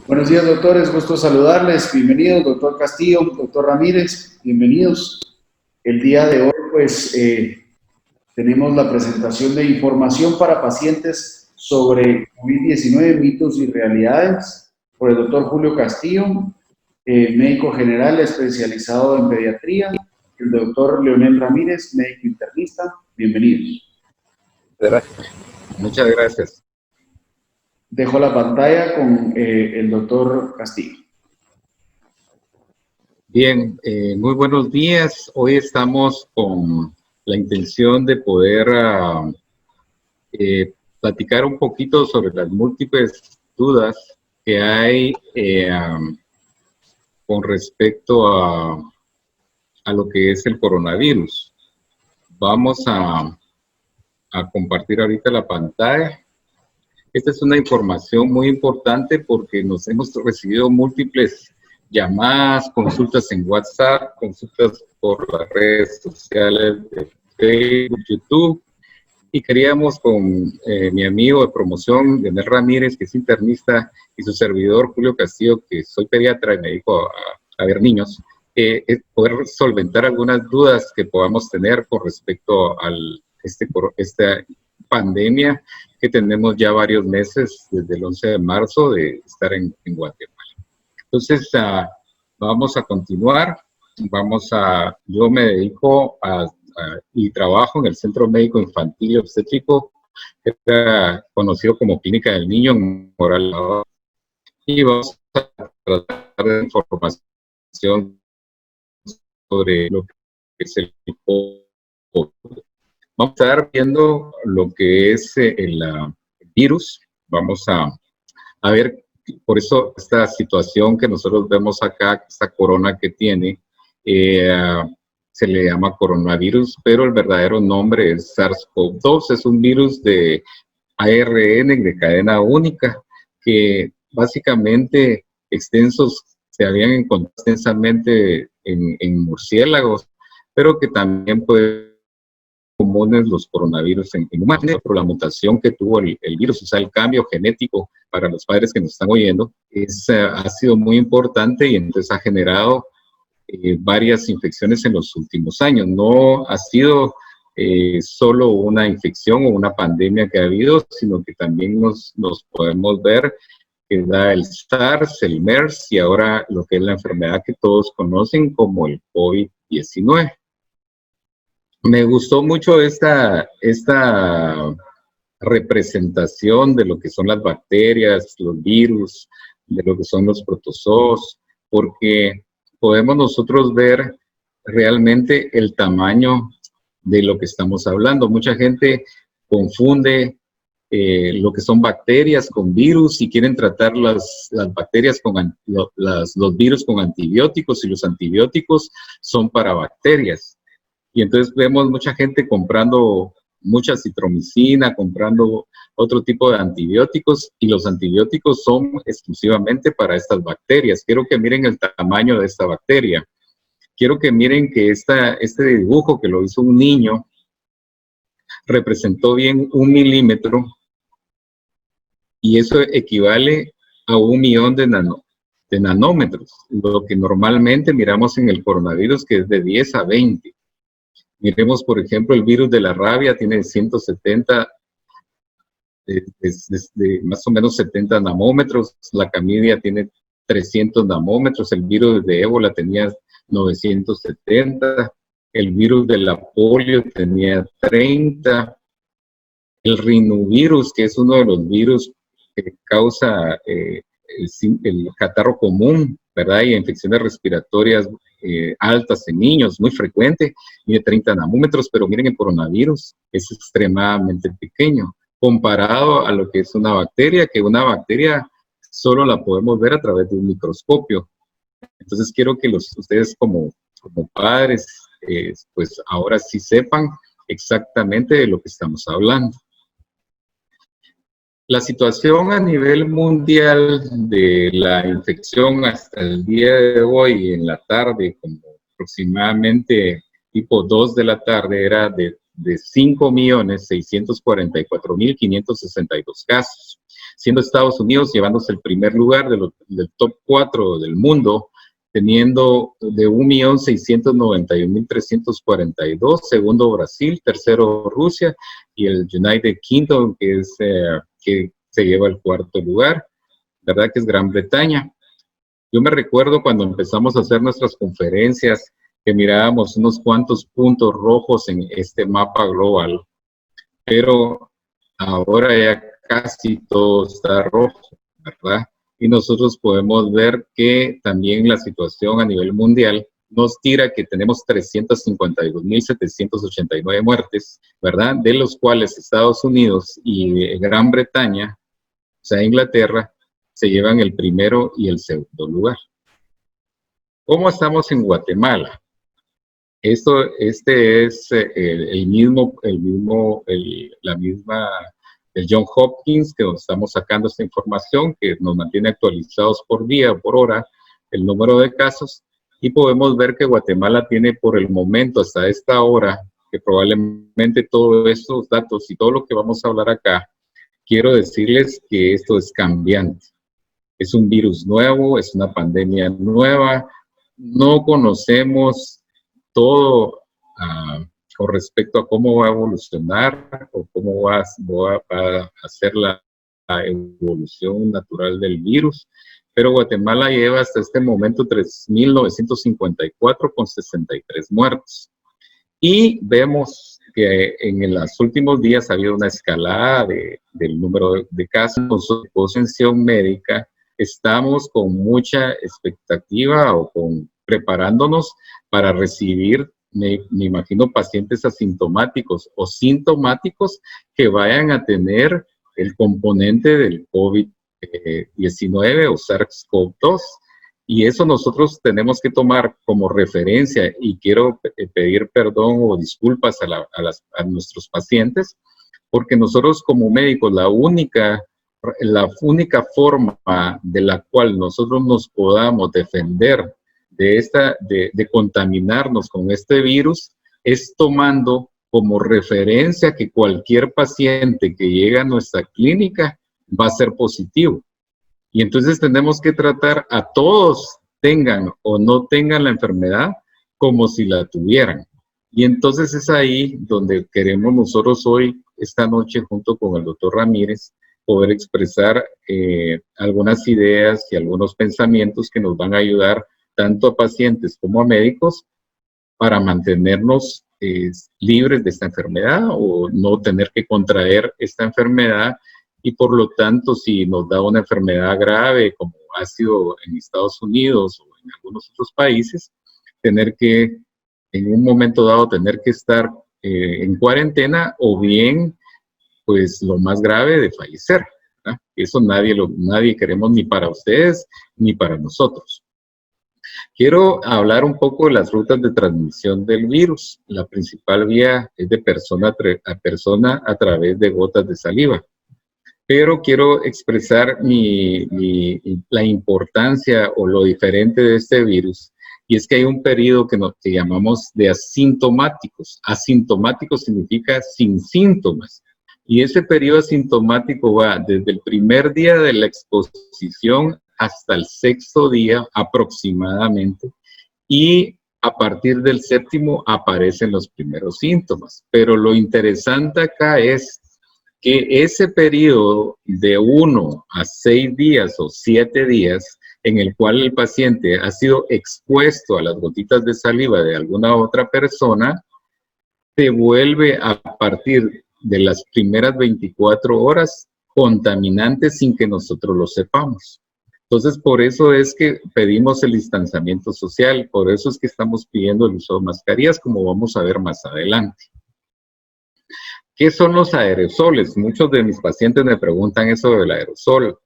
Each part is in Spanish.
Buenos días, doctores. Gusto saludarles. Bienvenidos, doctor Castillo, doctor Ramírez. Bienvenidos. El día de hoy, tenemos la presentación de información para pacientes sobre COVID-19, mitos y realidades, por el doctor Julio Castillo, médico general especializado en pediatría, el doctor Leonel Ramírez, médico internista. Bienvenidos. Gracias. Muchas gracias. Dejo la pantalla con el doctor Castillo. Bien, muy buenos días. Hoy estamos con la intención de poder platicar un poquito sobre las múltiples dudas que hay con respecto a lo que es el coronavirus. Vamos a compartir ahorita la pantalla. Esta es una información muy importante porque nos hemos recibido múltiples llamadas, consultas en WhatsApp, consultas por las redes sociales de Facebook, YouTube, y queríamos con mi amigo de promoción, Leonel Ramírez, que es internista, y su servidor, Julio Castillo, que soy pediatra y me dedico a ver niños, poder solventar algunas dudas que podamos tener con respecto a esta pandemia que tenemos ya varios meses, desde el 11 de marzo, de estar en Guatemala. Entonces, vamos a continuar. Yo me dedico y trabajo en el Centro Médico Infantil y Obstétrico, que era conocido como Clínica del Niño en Moral. Y vamos a tratar de información sobre lo que es el COVID. Vamos a estar viendo lo que es el virus. Vamos a ver, por eso esta situación que nosotros vemos acá, esta corona que tiene, se le llama coronavirus, pero el verdadero nombre es SARS-CoV-2. Es un virus de ARN de cadena única que básicamente se habían encontrado extensamente en murciélagos, pero que también puede comunes los coronavirus en humanos, por la mutación que tuvo el virus, o sea, el cambio genético para los padres que nos están oyendo, ha sido muy importante y entonces ha generado varias infecciones en los últimos años. No ha sido solo una infección o una pandemia que ha habido, sino que también nos podemos ver que da el SARS, el MERS y ahora lo que es la enfermedad que todos conocen como el COVID-19. Me gustó mucho esta representación de lo que son las bacterias, los virus, de lo que son los protozoos, porque podemos nosotros ver realmente el tamaño de lo que estamos hablando. Mucha gente confunde lo que son bacterias con virus y quieren tratar las bacterias los virus con antibióticos, y los antibióticos son para bacterias. Y entonces vemos mucha gente comprando mucha citromicina, comprando otro tipo de antibióticos, y los antibióticos son exclusivamente para estas bacterias. Quiero que miren el tamaño de esta bacteria. Quiero que miren que este dibujo que lo hizo un niño representó bien 1 milímetro, y eso equivale a 1.000.000 de nanómetros, lo que normalmente miramos en el coronavirus, que es de 10 a 20. Miremos, por ejemplo, el virus de la rabia tiene 170, más o menos 70 nanómetros. La camidia tiene 300 nanómetros. El virus de ébola tenía 970. El virus de la polio tenía 30. El rinovirus, que es uno de los virus que causa el catarro común, ¿verdad? Y infecciones respiratorias altas en niños, muy frecuente, mide 30 nanómetros, pero miren, el coronavirus es extremadamente pequeño comparado a lo que es una bacteria, que una bacteria solo la podemos ver a través de un microscopio. Entonces quiero que ustedes como padres, pues ahora sí sepan exactamente de lo que estamos hablando. La situación a nivel mundial de la infección hasta el día de hoy, en la tarde, como aproximadamente tipo 2 de la tarde, era de 5.644.562 casos. siendo Estados Unidos llevándose el primer lugar del top 4 del mundo, teniendo de 1.691.342, segundo Brasil, tercero Rusia, y el United Kingdom, que se lleva el cuarto lugar, ¿verdad? Que es Gran Bretaña. Yo me recuerdo cuando empezamos a hacer nuestras conferencias, que mirábamos unos cuantos puntos rojos en este mapa global, pero ahora ya casi todo está rojo, ¿verdad? Y nosotros podemos ver que también la situación a nivel mundial nos tira que tenemos 352.789 muertes, ¿verdad? De los cuales Estados Unidos y Gran Bretaña, o sea, Inglaterra, se llevan el primero y el segundo lugar. ¿Cómo estamos en Guatemala? Este es el John Hopkins, que nos estamos sacando esta información, que nos mantiene actualizados por día o por hora el número de casos, y podemos ver que Guatemala tiene por el momento, hasta esta hora, que probablemente todos estos datos y todo lo que vamos a hablar acá, quiero decirles que esto es cambiante. Es un virus nuevo, es una pandemia nueva, no conocemos todo con respecto a cómo va a evolucionar o cómo va a ser la evolución natural del virus, pero Guatemala lleva hasta este momento 3.954 con 63 muertos. Y vemos que en los últimos días ha habido una escalada del número de casos. Nosotros, con atención médica, estamos con mucha expectativa o preparándonos para recibir, me imagino, pacientes asintomáticos o sintomáticos que vayan a tener el componente del COVID-19 o SARS-CoV-2. Y eso nosotros tenemos que tomar como referencia, y quiero pedir perdón o disculpas a nuestros pacientes, porque nosotros como médicos la única forma de la cual nosotros nos podamos defender de contaminarnos con este virus es tomando como referencia que cualquier paciente que llega a nuestra clínica va a ser positivo. Y entonces tenemos que tratar a todos, tengan o no tengan la enfermedad, como si la tuvieran. Y entonces es ahí donde queremos nosotros hoy, esta noche, junto con el doctor Ramírez, poder expresar algunas ideas y algunos pensamientos que nos van a ayudar tanto a pacientes como a médicos para mantenernos libres de esta enfermedad o no tener que contraer esta enfermedad. Y por lo tanto, si nos da una enfermedad grave, como ha sido en Estados Unidos o en algunos otros países, tener que, en un momento dado, tener que estar en cuarentena o bien, pues lo más grave, de fallecer, ¿verdad? Eso nadie queremos, ni para ustedes ni para nosotros. Quiero hablar un poco de las rutas de transmisión del virus. La principal vía es de persona a persona a través de gotas de saliva. Pero quiero expresar la importancia o lo diferente de este virus, y es que hay un periodo que llamamos de asintomáticos. Asintomático significa sin síntomas, y ese periodo asintomático va desde el primer día de la exposición hasta el 6º día aproximadamente, y a partir del 7º aparecen los primeros síntomas. Pero lo interesante acá es que ese periodo de 1 a 6 días o 7 días en el cual el paciente ha sido expuesto a las gotitas de saliva de alguna otra persona, se vuelve a partir de las primeras 24 horas contaminante sin que nosotros lo sepamos. Entonces, por eso es que pedimos el distanciamiento social, por eso es que estamos pidiendo el uso de mascarillas, como vamos a ver más adelante. ¿Qué son los aerosoles? Muchos de mis pacientes me preguntan eso del aerosol.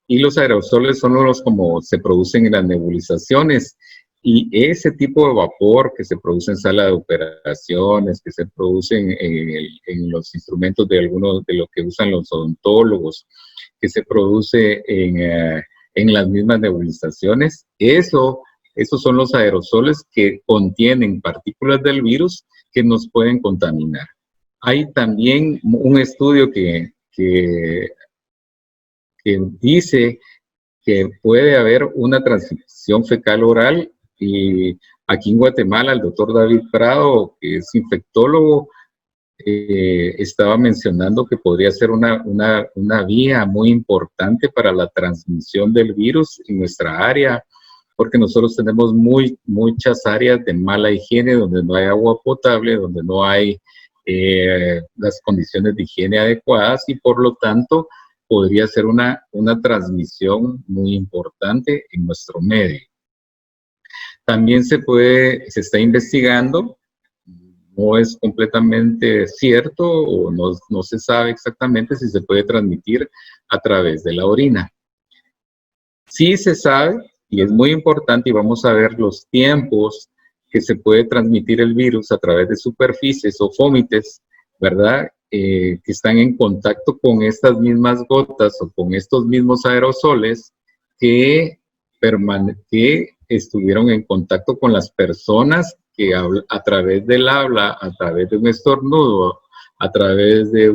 Y los aerosoles son los como se producen en las nebulizaciones. Y ese tipo de vapor que se produce en sala de operaciones, que se producen en los instrumentos de algunos de lo que usan los odontólogos, que se produce en las mismas nebulizaciones, esos son los aerosoles que contienen partículas del virus que nos pueden contaminar. Hay también un estudio que que dice que puede haber una transmisión fecal oral, y aquí en Guatemala el doctor David Prado, que es infectólogo, estaba mencionando que podría ser una vía muy importante para la transmisión del virus en nuestra área, porque nosotros tenemos muchas áreas de mala higiene, donde no hay agua potable, donde no hay las condiciones de higiene adecuadas, y por lo tanto podría ser una transmisión muy importante en nuestro medio. También se está investigando, no es completamente cierto o no se sabe exactamente si se puede transmitir a través de la orina. Sí se sabe, y es muy importante, y vamos a ver los tiempos que se puede transmitir el virus a través de superficies o fómites, ¿verdad? Que están en contacto con estas mismas gotas o con estos mismos aerosoles que estuvieron en contacto con las personas que a través del habla, a través de un estornudo, a través de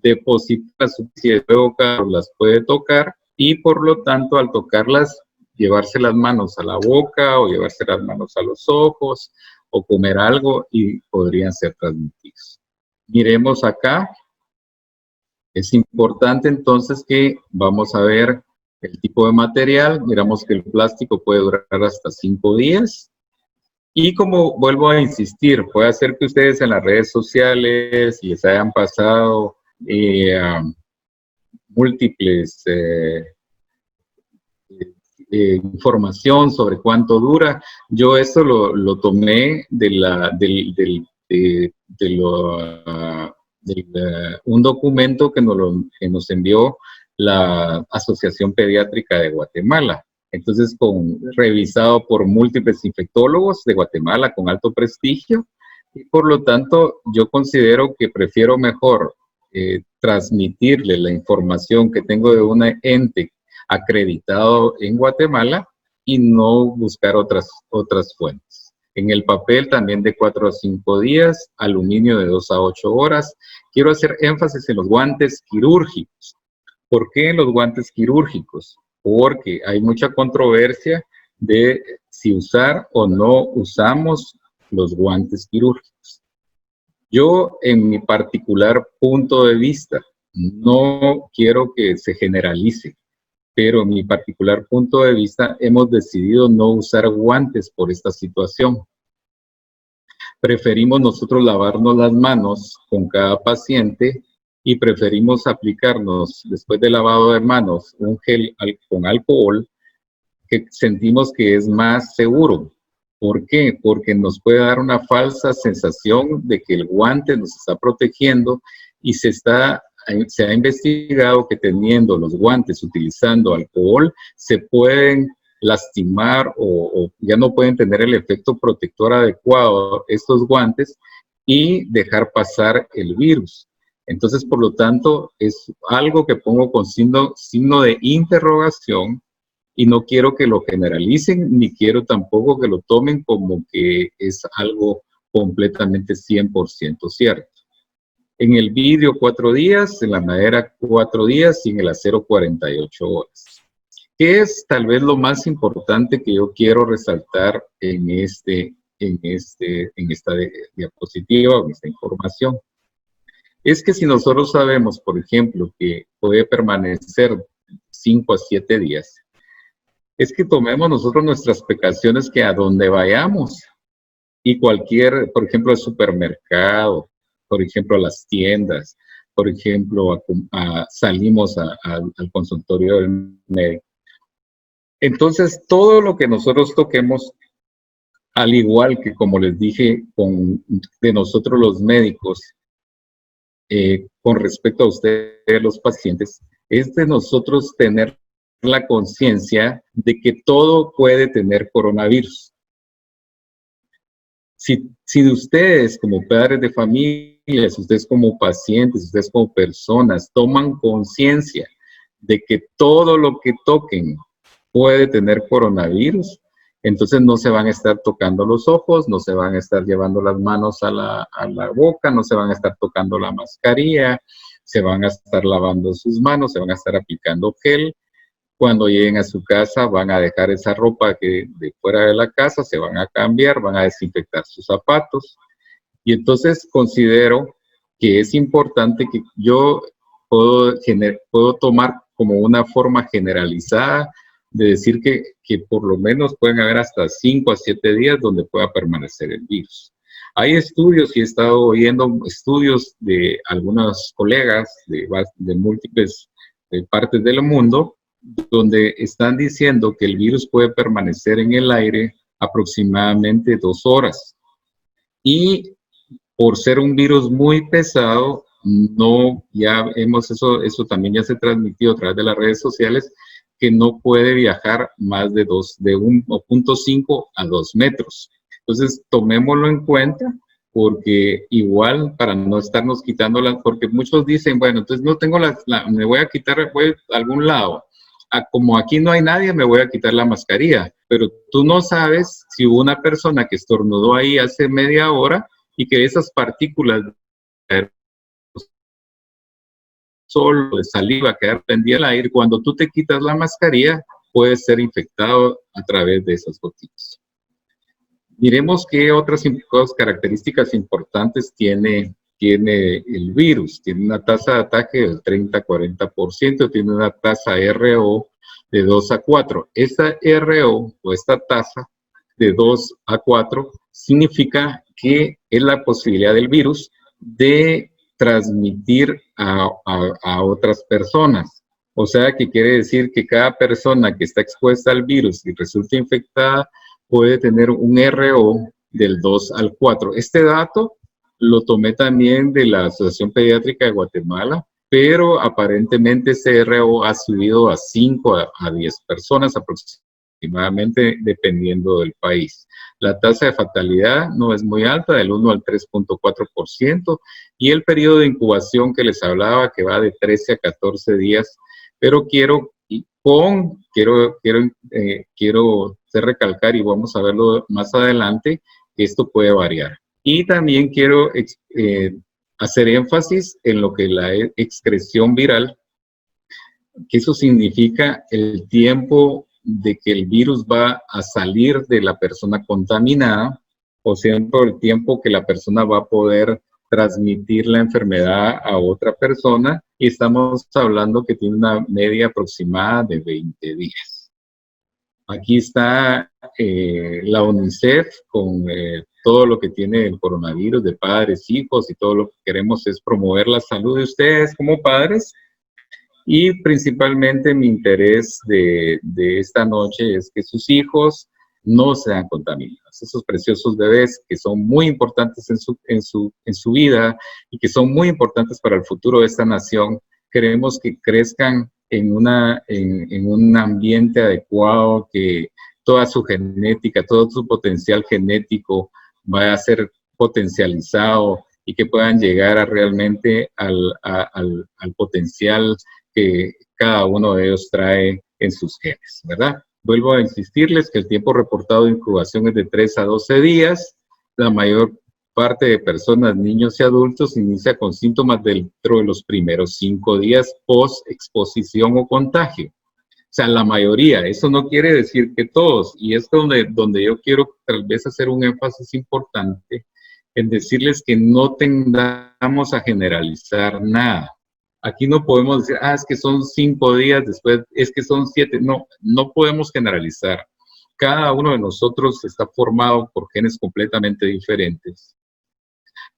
depositar la superficie de boca, las puede tocar, y por lo tanto al tocarlas, llevarse las manos a la boca o llevarse las manos a los ojos o comer algo y podrían ser transmitidos. Miremos acá. Es importante entonces que vamos a ver el tipo de material. Miramos que el plástico puede durar hasta 5 días. Y como vuelvo a insistir, puede ser que ustedes en las redes sociales les hayan pasado múltiples información sobre cuánto dura. Yo esto lo tomé de un documento que nos envió la Asociación Pediátrica de Guatemala. Entonces, revisado por múltiples infectólogos de Guatemala con alto prestigio, y por lo tanto yo considero que prefiero mejor transmitirle la información que tengo de un ente acreditado en Guatemala y no buscar otras fuentes. En el papel también de 4 a 5 días, aluminio de 2 a 8 horas. Quiero hacer énfasis en los guantes quirúrgicos. ¿Por qué en los guantes quirúrgicos? Porque hay mucha controversia de si usar o no usamos los guantes quirúrgicos. Yo, en mi particular punto de vista, no quiero que se generalice, pero en mi particular punto de vista hemos decidido no usar guantes por esta situación. Preferimos nosotros lavarnos las manos con cada paciente y preferimos aplicarnos después del lavado de manos un gel con alcohol, que sentimos que es más seguro. ¿Por qué? Porque nos puede dar una falsa sensación de que el guante nos está protegiendo, y se ha investigado que teniendo los guantes utilizando alcohol se pueden lastimar o ya no pueden tener el efecto protector adecuado estos guantes y dejar pasar el virus. Entonces, por lo tanto, es algo que pongo con signo de interrogación, y no quiero que lo generalicen, ni quiero tampoco que lo tomen como que es algo completamente 100% cierto. En el vidrio 4 días, en la madera 4 días y en el acero 48 horas. ¿Qué es tal vez lo más importante que yo quiero resaltar en esta diapositiva o en esta información? Es que si nosotros sabemos, por ejemplo, que puede permanecer 5 a 7 días, es que tomemos nosotros nuestras precauciones, que a donde vayamos, y cualquier, por ejemplo, el supermercado, por ejemplo, las tiendas, por ejemplo, salimos al consultorio del médico. Entonces, todo lo que nosotros toquemos, al igual que, como les dije, de nosotros los médicos, con respecto a ustedes, los pacientes, es de nosotros tener la conciencia de que todo puede tener coronavirus. Si ustedes como padres de familia, si ustedes como pacientes, si ustedes como personas toman conciencia de que todo lo que toquen puede tener coronavirus, entonces no se van a estar tocando los ojos, no se van a estar llevando las manos a la boca, no se van a estar tocando la mascarilla, se van a estar lavando sus manos, se van a estar aplicando gel. Cuando lleguen a su casa van a dejar esa ropa que de fuera de la casa, se van a cambiar, van a desinfectar sus zapatos. Y entonces considero que es importante que yo puedo tomar como una forma generalizada de decir que por lo menos pueden haber hasta 5 a 7 días donde pueda permanecer el virus. Hay estudios, y he estado oyendo estudios de algunos colegas de múltiples partes del mundo, donde están diciendo que el virus puede permanecer en el aire aproximadamente 2 horas. Y por ser un virus muy pesado, eso también ya se transmitió a través de las redes sociales, que no puede viajar más de 1.5 a 2 metros. Entonces, tomémoslo en cuenta, porque igual para no estarnos quitando porque muchos dicen, bueno, entonces no tengo me voy a quitar, voy a algún lado. Como aquí no hay nadie, me voy a quitar la mascarilla, pero tú no sabes si hubo una persona que estornudó ahí hace media hora y que esas partículas de sol, de saliva, quedar prendida al aire, cuando tú te quitas la mascarilla, puedes ser infectado a través de esas gotitas. Miremos qué otras características importantes tiene el virus. Tiene una tasa de ataque del 30-40%, tiene una tasa RO de 2 a 4. Esta RO o esta tasa de 2 a 4 significa que es la posibilidad del virus de transmitir a otras personas. O sea, que quiere decir que cada persona que está expuesta al virus y resulta infectada puede tener un RO del 2 al 4. Este dato lo tomé también de la Asociación Pediátrica de Guatemala, pero aparentemente ese RO ha subido a 5 a 10 personas aproximadamente, dependiendo del país. La tasa de fatalidad no es muy alta, del 1 al 3.4%, y el periodo de incubación que les hablaba, que va de 13 a 14 días, pero quiero recalcar, y vamos a verlo más adelante, que esto puede variar. Y también quiero hacer énfasis en lo que es la excreción viral, que eso significa el tiempo de que el virus va a salir de la persona contaminada, o sea, por el tiempo que la persona va a poder transmitir la enfermedad a otra persona, y estamos hablando que tiene una media aproximada de 20 días. Aquí está la UNICEF con todo lo que tiene el coronavirus de padres, hijos, y todo lo que queremos es promover la salud de ustedes como padres. Y principalmente mi interés de esta noche es que sus hijos no sean contaminados. Esos preciosos bebés que son muy importantes en su vida y que son muy importantes para el futuro de esta nación, queremos que crezcan en un ambiente adecuado, que toda su genética, todo su potencial genético vaya a ser potencializado y que puedan llegar realmente al potencial que cada uno de ellos trae en sus genes, ¿verdad? Vuelvo a insistirles que el tiempo reportado de incubación es de 3 a 12 días. La mayor parte de personas, niños y adultos, inicia con síntomas dentro de los primeros 5 días post-exposición o contagio. O sea, la mayoría. Eso no quiere decir que todos. Y es donde yo quiero tal vez hacer un énfasis importante en decirles que no tendamos a generalizar nada. Aquí no podemos decir, es que son 5 días, después es que son 7. No, no podemos generalizar. Cada uno de nosotros está formado por genes completamente diferentes.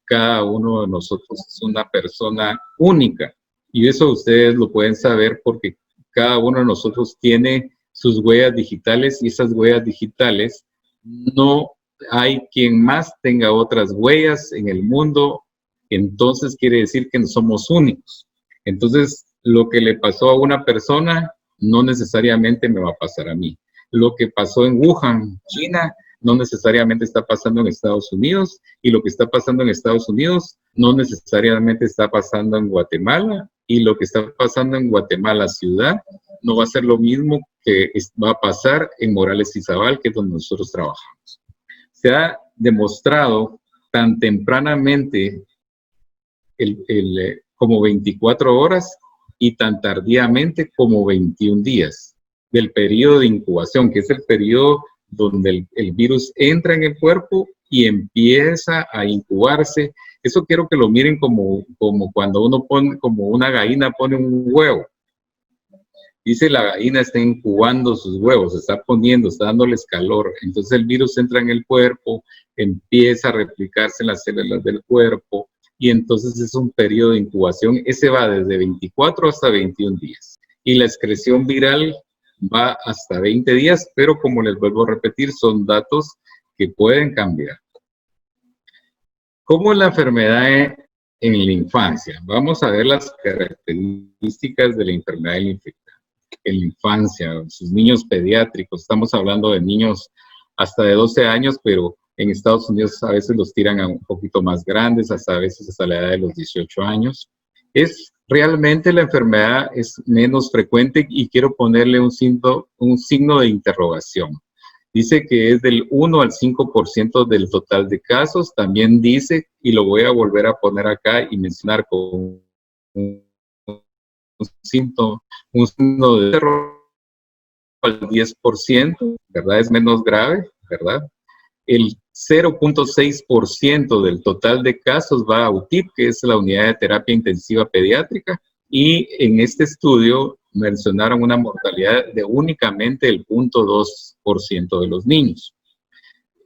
Cada uno de nosotros es una persona única. Y eso ustedes lo pueden saber porque cada uno de nosotros tiene sus huellas digitales, y esas huellas digitales no hay quien más tenga otras huellas en el mundo. Entonces quiere decir que no somos únicos. Entonces, lo que le pasó a una persona no necesariamente me va a pasar a mí. Lo que pasó en Wuhan, China, no necesariamente está pasando en Estados Unidos, y lo que está pasando en Estados Unidos no necesariamente está pasando en Guatemala, y lo que está pasando en Guatemala ciudad no va a ser lo mismo que va a pasar en Morales Izabal, que es donde nosotros trabajamos. Se ha demostrado tan tempranamente como 24 horas y tan tardíamente como 21 días del periodo de incubación, que es el periodo donde el virus entra en el cuerpo y empieza a incubarse. Eso quiero que lo miren como cuando uno pone, como una gallina pone un huevo. Dice la gallina está incubando sus huevos, está poniendo, está dándoles calor. Entonces el virus entra en el cuerpo, empieza a replicarse en las células del cuerpo y entonces es un periodo de incubación. Ese va desde 24 hasta 21 días. Y la excreción viral va hasta 20 días, pero como les vuelvo a repetir, son datos que pueden cambiar. ¿Cómo es la enfermedad en la infancia? Vamos a ver las características de la enfermedad en la infancia, sus niños pediátricos. Estamos hablando de niños hasta de 12 años, pero en Estados Unidos a veces los tiran a un poquito más grandes, hasta a veces hasta la edad de los 18 años. Realmente la enfermedad es menos frecuente y quiero ponerle un signo de interrogación. Dice que es del 1 al 5% del total de casos. También dice, y lo voy a volver a poner acá y mencionar con un signo de terror al 10%, ¿verdad? Es menos grave, ¿verdad? El 0.6% del total de casos va a UTIP, que es la unidad de terapia intensiva pediátrica, y en este estudio mencionaron una mortalidad de únicamente el 0.2% de los niños.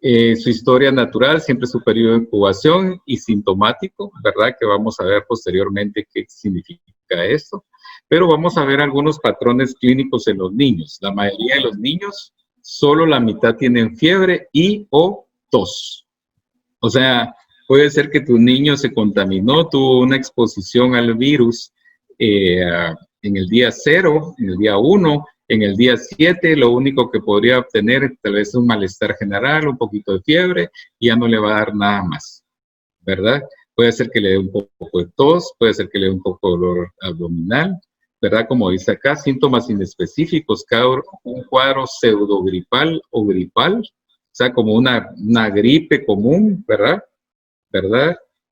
Su historia natural, siempre su periodo de incubación y sintomático, ¿verdad? Que vamos a ver posteriormente qué significa esto. Pero vamos a ver algunos patrones clínicos en los niños. La mayoría de los niños, solo la mitad tienen fiebre y o tos. O sea, puede ser que tu niño se contaminó, tuvo una exposición al virus en el día 0, en el día 1, en el día 7, lo único que podría obtener tal vez un malestar general, un poquito de fiebre, y ya no le va a dar nada más, ¿verdad? Puede ser que le dé un poco de tos, puede ser que le dé un poco de dolor abdominal, ¿verdad? Como dice acá, síntomas inespecíficos, un cuadro pseudogripal o gripal, o sea, como una gripe común, ¿verdad?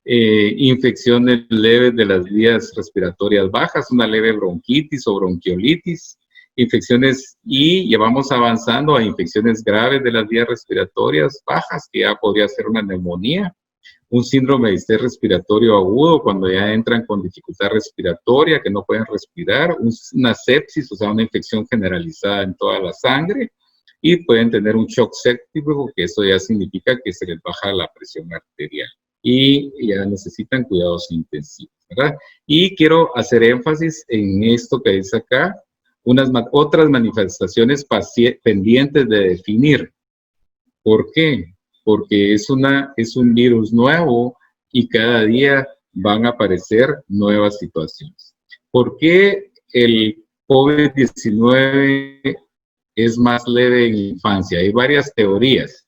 Infecciones leves de las vías respiratorias bajas, una leve bronquitis o bronquiolitis, infecciones, y ya vamos avanzando a infecciones graves de las vías respiratorias bajas, que ya podría ser una neumonía, un síndrome de estrés respiratorio agudo, cuando ya entran con dificultad respiratoria, que no pueden respirar, una sepsis, o sea, una infección generalizada en toda la sangre, y pueden tener un shock séptico, que eso ya significa que se les baja la presión arterial y ya necesitan cuidados intensivos, ¿verdad? Y quiero hacer énfasis en esto que dice acá, otras manifestaciones pendientes de definir. ¿Por qué? Porque es un virus nuevo y cada día van a aparecer nuevas situaciones. ¿Por qué el COVID-19 es más leve en la infancia? Hay varias teorías.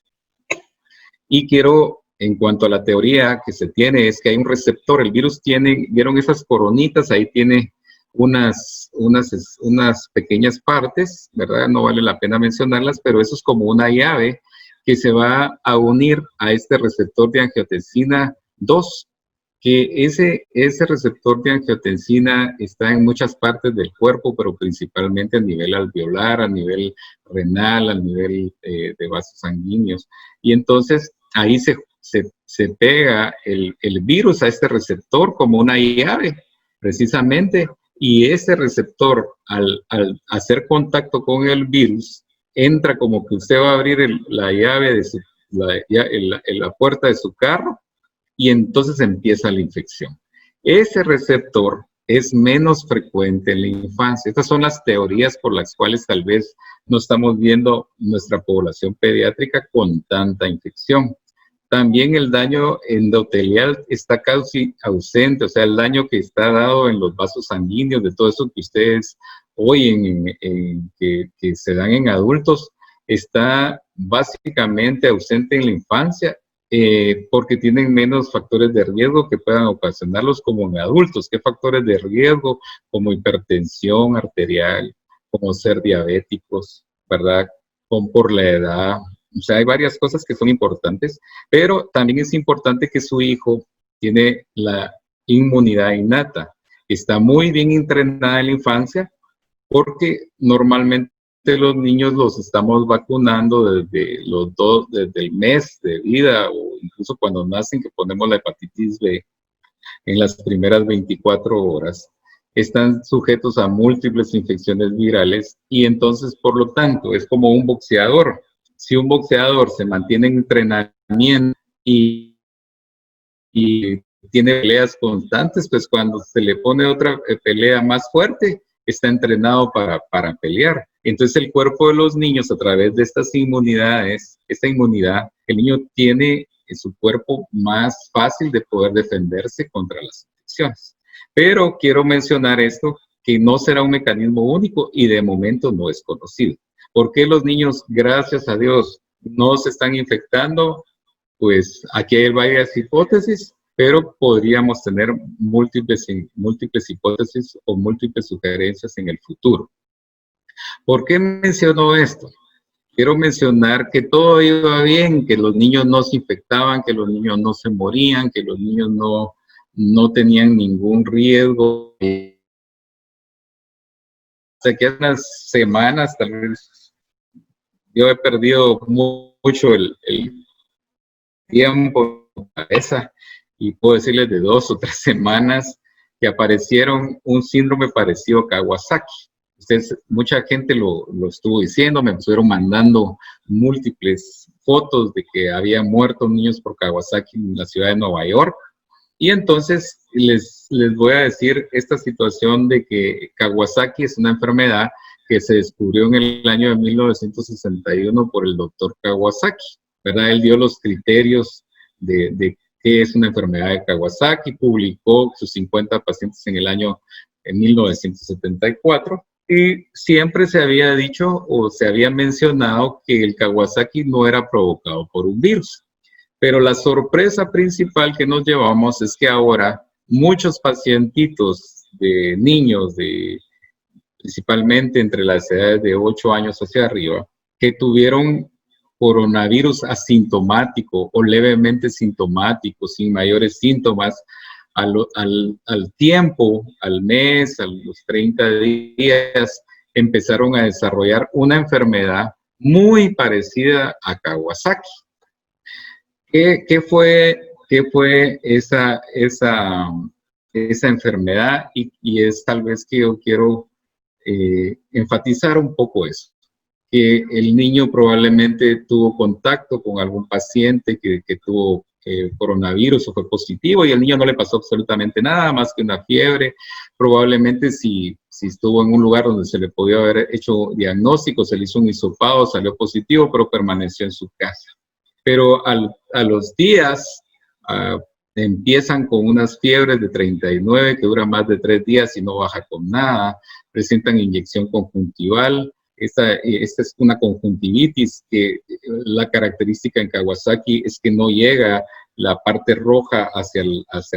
Y en cuanto a la teoría que se tiene, es que hay un receptor. El virus tiene, ¿vieron esas coronitas? Ahí tiene unas pequeñas partes, ¿verdad? No vale la pena mencionarlas, pero eso es como una llave que se va a unir a este receptor de angiotensina 2, que ese receptor de angiotensina está en muchas partes del cuerpo, pero principalmente a nivel alveolar, a nivel renal, a nivel de vasos sanguíneos. Y entonces ahí se pega el virus a este receptor como una llave, precisamente, y ese receptor, al hacer contacto con el virus, entra como que usted va a abrir la llave de la puerta de su carro, y entonces empieza la infección. Ese receptor es menos frecuente en la infancia. Estas son las teorías por las cuales tal vez no estamos viendo nuestra población pediátrica con tanta infección. También el daño endotelial está casi ausente, o sea, el daño que está dado en los vasos sanguíneos, de todo eso que ustedes oyen que se dan en adultos, está básicamente ausente en la infancia, porque tienen menos factores de riesgo que puedan ocasionarlos como en adultos. ¿Qué factores de riesgo? Como hipertensión arterial, como ser diabéticos, ¿verdad? Por la edad. O sea, hay varias cosas que son importantes, pero también es importante que su hijo tiene la inmunidad innata. está muy bien entrenada en la infancia, porque normalmente los niños los estamos vacunando desde el mes de vida, o incluso cuando nacen, que ponemos la hepatitis B en las primeras 24 horas. Están sujetos a múltiples infecciones virales y entonces, por lo tanto, es como un boxeador. Si un boxeador se mantiene en entrenamiento y tiene peleas constantes, pues cuando se le pone otra pelea más fuerte, está entrenado para pelear. Entonces el cuerpo de los niños, a través de estas inmunidades, esta inmunidad, el niño tiene en su cuerpo más fácil de poder defenderse contra las infecciones. Pero quiero mencionar esto, que no será un mecanismo único y de momento no es conocido. ¿Por qué los niños, gracias a Dios, no se están infectando? Pues aquí hay varias hipótesis, pero podríamos tener múltiples hipótesis o múltiples sugerencias en el futuro. ¿Por qué menciono esto? Quiero mencionar que todo iba bien, que los niños no se infectaban, que los niños no se morían, que los niños no tenían ningún riesgo. Hasta que hace unas semanas, tal vez, yo he perdido mucho el tiempo en la cabeza, y puedo decirles de 2 o 3 semanas que aparecieron un síndrome parecido a Kawasaki. Mucha gente lo estuvo diciendo, me estuvieron mandando múltiples fotos de que habían muerto niños por Kawasaki en la ciudad de Nueva York. Y entonces les voy a decir esta situación de que Kawasaki es una enfermedad que se descubrió en el año de 1961 por el doctor Kawasaki, ¿verdad? Él dio los criterios de qué es una enfermedad de Kawasaki, publicó sus 50 pacientes en el año 1974, y siempre se había dicho o se había mencionado que el Kawasaki no era provocado por un virus. Pero la sorpresa principal que nos llevamos es que ahora muchos pacientitos de niños, principalmente entre las edades de 8 años hacia arriba, que tuvieron coronavirus asintomático o levemente sintomático, sin mayores síntomas, al tiempo, al mes, a los 30 días, empezaron a desarrollar una enfermedad muy parecida a Kawasaki. ¿Qué fue esa enfermedad? Y es tal vez que yo quiero enfatizar un poco eso, que el niño probablemente tuvo contacto con algún paciente que tuvo coronavirus o fue positivo, y al niño no le pasó absolutamente nada más que una fiebre. Probablemente si estuvo en un lugar donde se le podía haber hecho diagnóstico, se le hizo un hisopado, salió positivo, pero permaneció en su casa. Pero a los días empiezan con unas fiebres de 39 que duran más de 3 días y no baja con nada, presentan inyección conjuntival. Esta es una conjuntivitis que la característica en Kawasaki es que no llega la parte roja hacia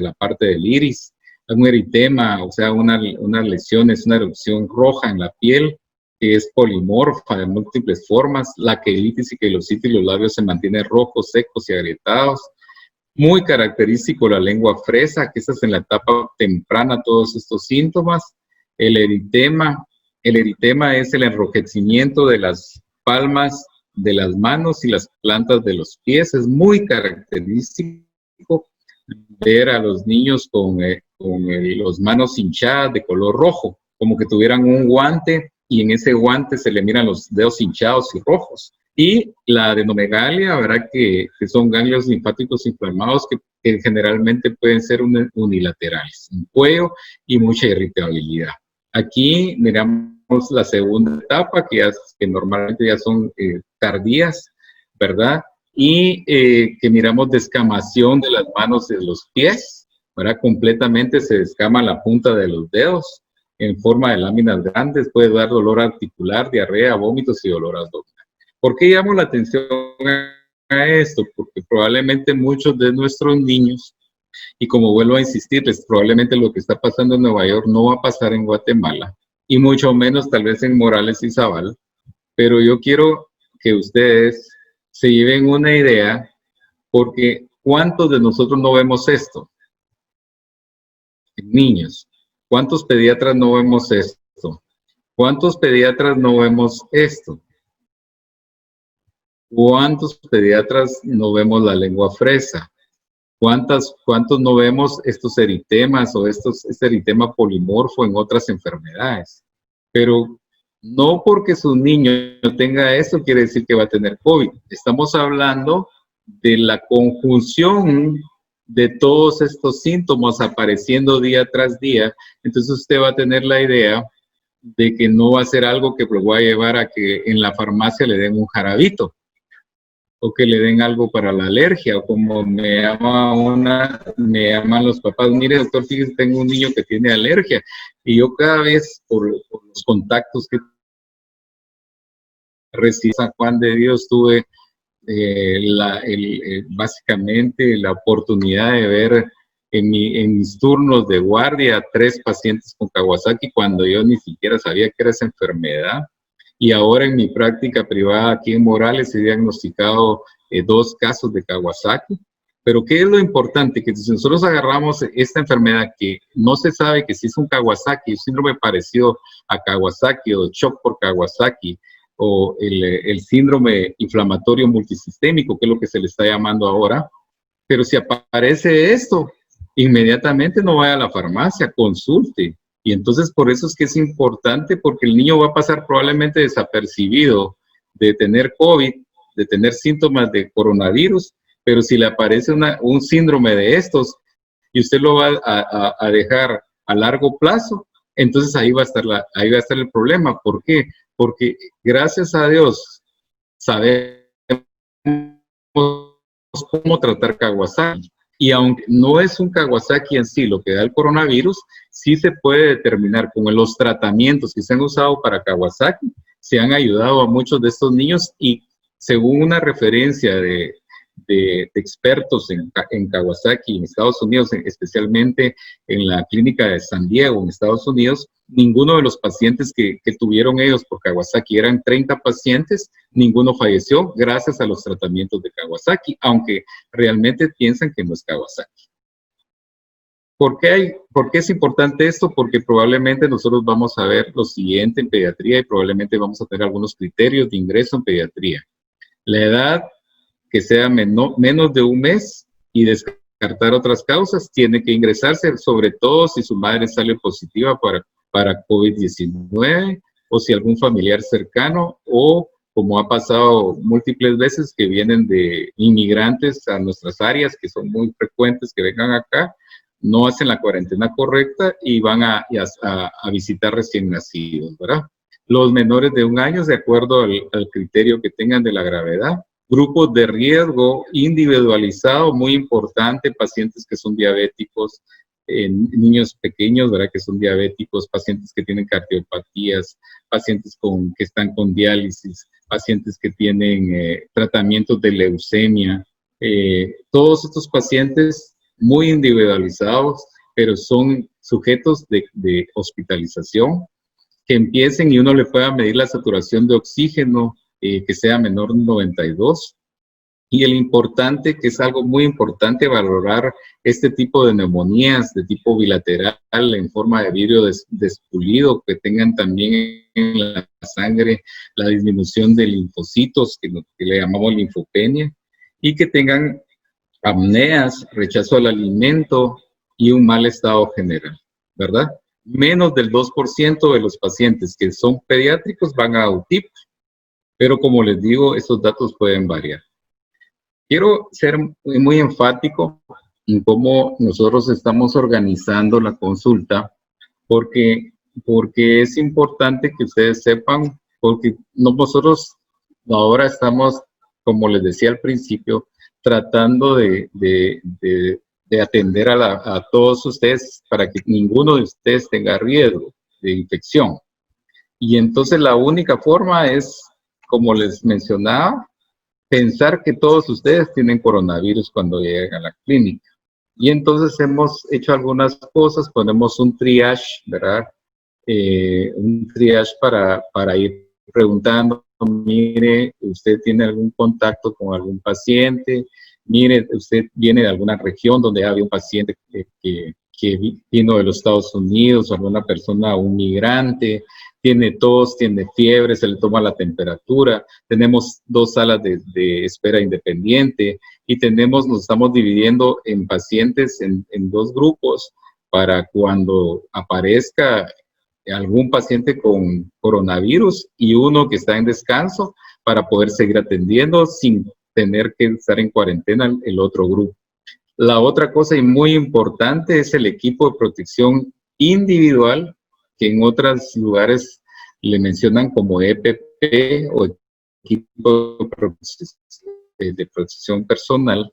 la parte del iris. Es un eritema, o sea, una lesión, es una erupción roja en la piel, que es polimorfa de múltiples formas. La quelitis y quelocitis, los labios se mantienen rojos, secos y agrietados. Muy característico la lengua fresa, que esta es en la etapa temprana, todos estos síntomas. El eritema es el enrojecimiento de las palmas de las manos y las plantas de los pies. Es muy característico ver a los niños con las manos hinchadas de color rojo, como que tuvieran un guante, y en ese guante se le miran los dedos hinchados y rojos. Y la adenomegalia, ¿verdad? Que son ganglios linfáticos inflamados que generalmente pueden ser unilaterales, un cuello y mucha irritabilidad. Aquí miramos la segunda etapa, que normalmente ya son tardías, ¿verdad? Y que miramos descamación de las manos y de los pies, ¿verdad? Completamente se descama la punta de los dedos en forma de láminas grandes, puede dar dolor articular, diarrea, vómitos y dolor abdominal. ¿Por qué llamo la atención a esto? Porque probablemente muchos de nuestros niños, y como vuelvo a insistirles, probablemente lo que está pasando en Nueva York no va a pasar en Guatemala, y mucho menos tal vez en Morales y Zabal, pero yo quiero que ustedes se lleven una idea, porque ¿cuántos de nosotros no vemos esto? Niños. ¿Cuántos pediatras no vemos esto? ¿Cuántos pediatras no vemos esto? ¿Cuántos pediatras no vemos la lengua fresa? ¿Cuántos no vemos estos eritemas o este eritema polimorfo en otras enfermedades? Pero no porque su niño tenga eso quiere decir que va a tener COVID. Estamos hablando de la conjunción de todos estos síntomas apareciendo día tras día. Entonces usted va a tener la idea de que no va a ser algo que lo va a llevar a que en la farmacia le den un jarabito o que le den algo para la alergia, o como me llaman los papás, mire doctor, fíjese, tengo un niño que tiene alergia, y yo cada vez por los contactos que recibo San Juan de Dios tuve básicamente la oportunidad de ver en mis turnos de guardia 3 pacientes con Kawasaki cuando yo ni siquiera sabía que era esa enfermedad. Y ahora en mi práctica privada aquí en Morales he diagnosticado 2 casos de Kawasaki. Pero ¿qué es lo importante? Que si nosotros agarramos esta enfermedad que no se sabe que si es un Kawasaki, un síndrome parecido a Kawasaki o shock por Kawasaki, o el síndrome inflamatorio multisistémico, que es lo que se le está llamando ahora, pero si aparece esto, inmediatamente no vaya a la farmacia, consulte. Y entonces por eso es que es importante, porque el niño va a pasar probablemente desapercibido de tener COVID, de tener síntomas de coronavirus, pero si le aparece un síndrome de estos y usted lo va a dejar a largo plazo, entonces ahí va a estar el problema. ¿Por qué? Porque gracias a Dios sabemos cómo tratar Kawasaki. Y aunque no es un Kawasaki en sí lo que da el coronavirus, sí se puede determinar con los tratamientos que se han usado para Kawasaki, se han ayudado a muchos de estos niños, y según una referencia de expertos en Kawasaki en Estados Unidos, especialmente en la clínica de San Diego en Estados Unidos, ninguno de los pacientes que tuvieron ellos por Kawasaki, eran 30 pacientes, ninguno falleció gracias a los tratamientos de Kawasaki, aunque realmente piensan que no es Kawasaki. ¿Por qué es importante esto? Porque probablemente nosotros vamos a ver lo siguiente en pediatría y probablemente vamos a tener algunos criterios de ingreso en pediatría. La edad que sea menos de un mes y descartar otras causas, tiene que ingresarse, sobre todo si su madre sale positiva para COVID-19 o si algún familiar cercano, o como ha pasado múltiples veces que vienen de inmigrantes a nuestras áreas, que son muy frecuentes que vengan acá, no hacen la cuarentena correcta y van a visitar recién nacidos, ¿verdad? Los menores de 1 año, de acuerdo al criterio que tengan de la gravedad. Grupos de riesgo individualizado, muy importante, pacientes que son diabéticos, niños pequeños, ¿verdad?, que son diabéticos, pacientes que tienen cardiopatías, pacientes que están con diálisis, pacientes que tienen tratamientos de leucemia. Todos estos pacientes muy individualizados, pero son sujetos de hospitalización, que empiecen y uno le pueda medir la saturación de oxígeno, que sea menor de 92. Y el importante, que es algo muy importante, valorar este tipo de neumonías de tipo bilateral en forma de vidrio despulido, que tengan también en la sangre la disminución de linfocitos, que le llamamos linfopenia, y que tengan apneas, rechazo al alimento y un mal estado general, ¿verdad? Menos del 2% de los pacientes que son pediátricos van a UTIP, pero como les digo, estos datos pueden variar. Quiero ser muy enfático en cómo nosotros estamos organizando la consulta, porque es importante que ustedes sepan, porque nosotros ahora estamos, como les decía al principio, tratando de atender a todos ustedes para que ninguno de ustedes tenga riesgo de infección. Y entonces la única forma es, como les mencionaba, pensar que todos ustedes tienen coronavirus cuando lleguen a la clínica. Y entonces hemos hecho algunas cosas, ponemos un triage, ¿verdad? Un triage para ir preguntando, mire, usted tiene algún contacto con algún paciente, mire, usted viene de alguna región donde había un paciente que que vino de los Estados Unidos, o alguna persona, un migrante, tiene tos, tiene fiebre, se le toma la temperatura. Tenemos 2 salas de espera independiente y nos estamos dividiendo en pacientes en 2 grupos para cuando aparezca algún paciente con coronavirus y uno que está en descanso para poder seguir atendiendo sin tener que estar en cuarentena el otro grupo. La otra cosa y muy importante es el equipo de protección individual, que en otros lugares le mencionan como EPP o equipo de protección personal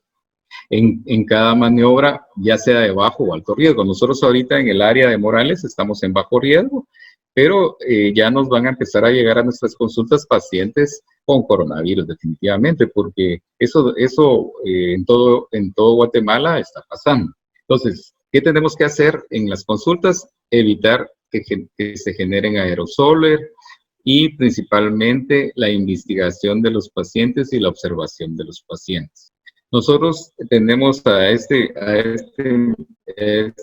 en cada maniobra, ya sea de bajo o alto riesgo. Nosotros ahorita en el área de Morales estamos en bajo riesgo, pero ya nos van a empezar a llegar a nuestras consultas pacientes con coronavirus, definitivamente, porque eso en todo Guatemala está pasando. Entonces, ¿qué tenemos que hacer en las consultas? Evitar que se generen aerosoles y principalmente la investigación de los pacientes y la observación de los pacientes. Nosotros tenemos este es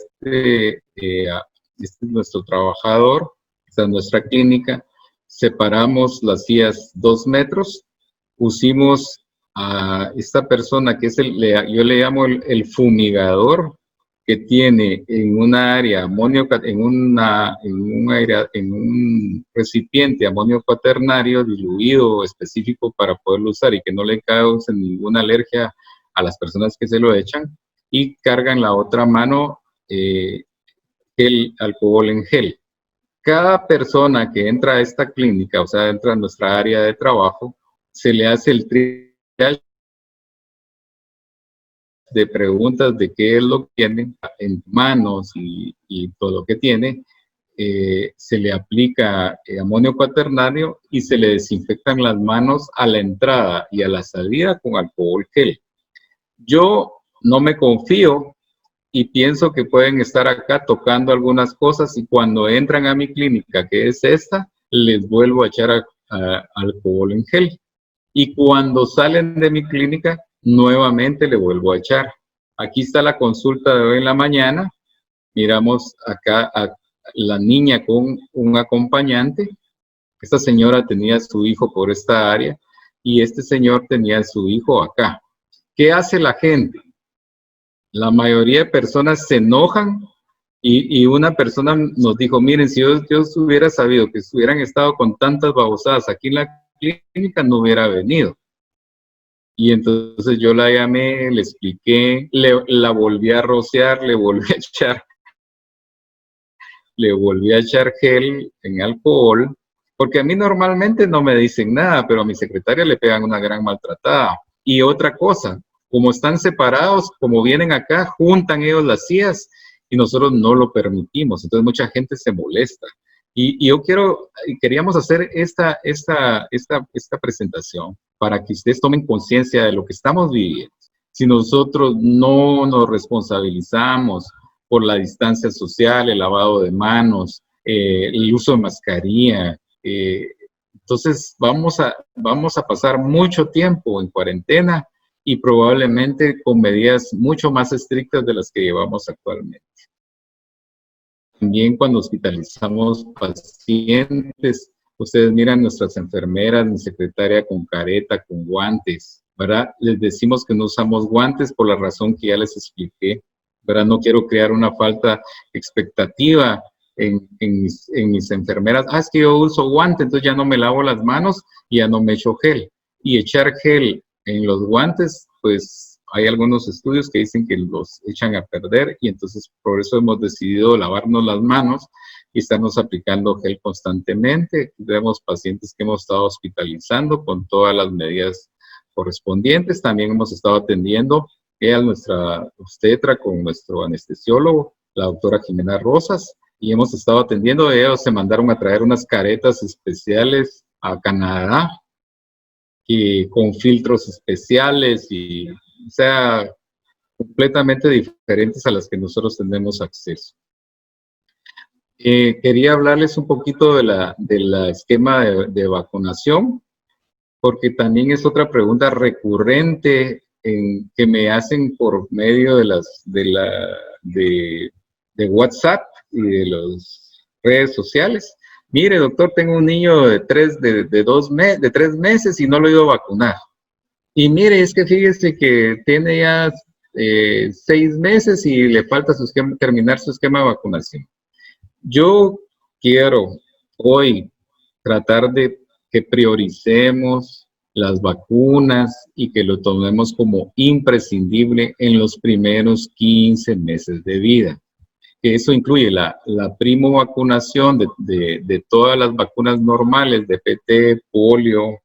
nuestro trabajador, esta es nuestra clínica, separamos las sillas 2 metros, pusimos a esta persona que es yo le llamo el fumigador, que tiene en una área amonio, en un recipiente amonio cuaternario diluido específico para poderlo usar y que no le cause ninguna alergia a las personas que se lo echan, y carga en la otra mano el alcohol en gel. Cada persona que entra a esta clínica, o sea, entra a nuestra área de trabajo, se le hace el triage de preguntas de qué es lo que tiene en manos y todo lo que tiene. Se le aplica amonio cuaternario y se le desinfectan las manos a la entrada y a la salida con alcohol gel. Yo no me confío y pienso que pueden estar acá tocando algunas cosas y cuando entran a mi clínica, que es esta, les vuelvo a echar alcohol en gel. Y cuando salen de mi clínica, nuevamente le vuelvo a echar. Aquí está la consulta de hoy en la mañana. Miramos acá a la niña con un acompañante. Esta señora tenía su hijo por esta área y este señor tenía su hijo acá. ¿Qué hace la gente? La mayoría de personas se enojan y una persona nos dijo, miren, si yo hubiera sabido que hubieran estado con tantas babosadas aquí en la clínica, no hubiera venido. Y entonces yo la llamé, le expliqué, la volví a rociar, le volví a echar gel en alcohol, porque a mí normalmente no me dicen nada, pero a mi secretaria le pegan una gran maltratada. Y otra cosa, como están separados, como vienen acá, juntan ellos las sillas y nosotros no lo permitimos. Entonces mucha gente se molesta. Y yo queríamos hacer esta presentación para que ustedes tomen conciencia de lo que estamos viviendo. Si nosotros no nos responsabilizamos por la distancia social, el lavado de manos, el uso de mascarilla, entonces vamos a pasar mucho tiempo en cuarentena y probablemente con medidas mucho más estrictas de las que llevamos actualmente. También cuando hospitalizamos pacientes, ustedes miran nuestras enfermeras, mi secretaria con careta, con guantes, ¿verdad? Les decimos que no usamos guantes por la razón que ya les expliqué, ¿verdad? No quiero crear una falta expectativa en mis enfermeras. Ah, es que yo uso guantes, entonces ya no me lavo las manos y ya no me echo gel. Y echar gel en los guantes, pues hay algunos estudios que dicen que los echan a perder y entonces por eso hemos decidido lavarnos las manos y estarnos aplicando gel constantemente. Tenemos pacientes que hemos estado hospitalizando con todas las medidas correspondientes. También hemos estado atendiendo a nuestra obstetra con nuestro anestesiólogo, la doctora Jimena Rosas, y hemos estado atendiendo. Ellos se mandaron a traer unas caretas especiales a Canadá y con filtros especiales y, o sea, completamente diferentes a las que nosotros tenemos acceso. Quería hablarles un poquito de la esquema de vacunación, porque también es otra pregunta recurrente que me hacen por medio de de WhatsApp y de las redes sociales. Mire, doctor, tengo un niño de 3 meses y no lo he ido a vacunar. Y mire, es que fíjese que tiene ya 6 meses y le falta terminar su esquema de vacunación. Yo quiero hoy tratar de que prioricemos las vacunas y que lo tomemos como imprescindible en los primeros 15 meses de vida. Eso incluye la primo vacunación de todas las vacunas normales, de PT, polio,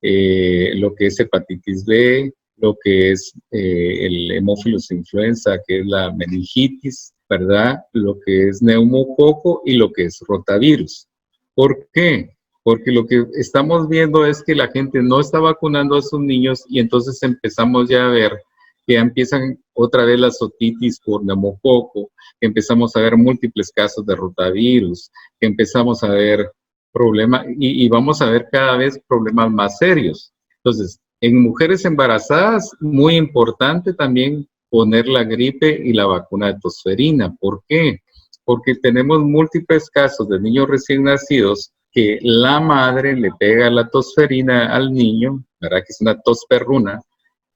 lo que es hepatitis B, lo que es el Haemophilus influenza, que es la meningitis, ¿verdad? Lo que es neumococo y lo que es rotavirus. ¿Por qué? Porque lo que estamos viendo es que la gente no está vacunando a sus niños y entonces empezamos ya a ver que empiezan otra vez las otitis por neumococo, que empezamos a ver múltiples casos de rotavirus, que empezamos a ver problemas y vamos a ver cada vez problemas más serios. Entonces, en mujeres embarazadas, muy importante también poner la gripe y la vacuna de tosferina. ¿Por qué? Porque tenemos múltiples casos de niños recién nacidos que la madre le pega la tosferina al niño, ¿verdad? Que es una tos perruna,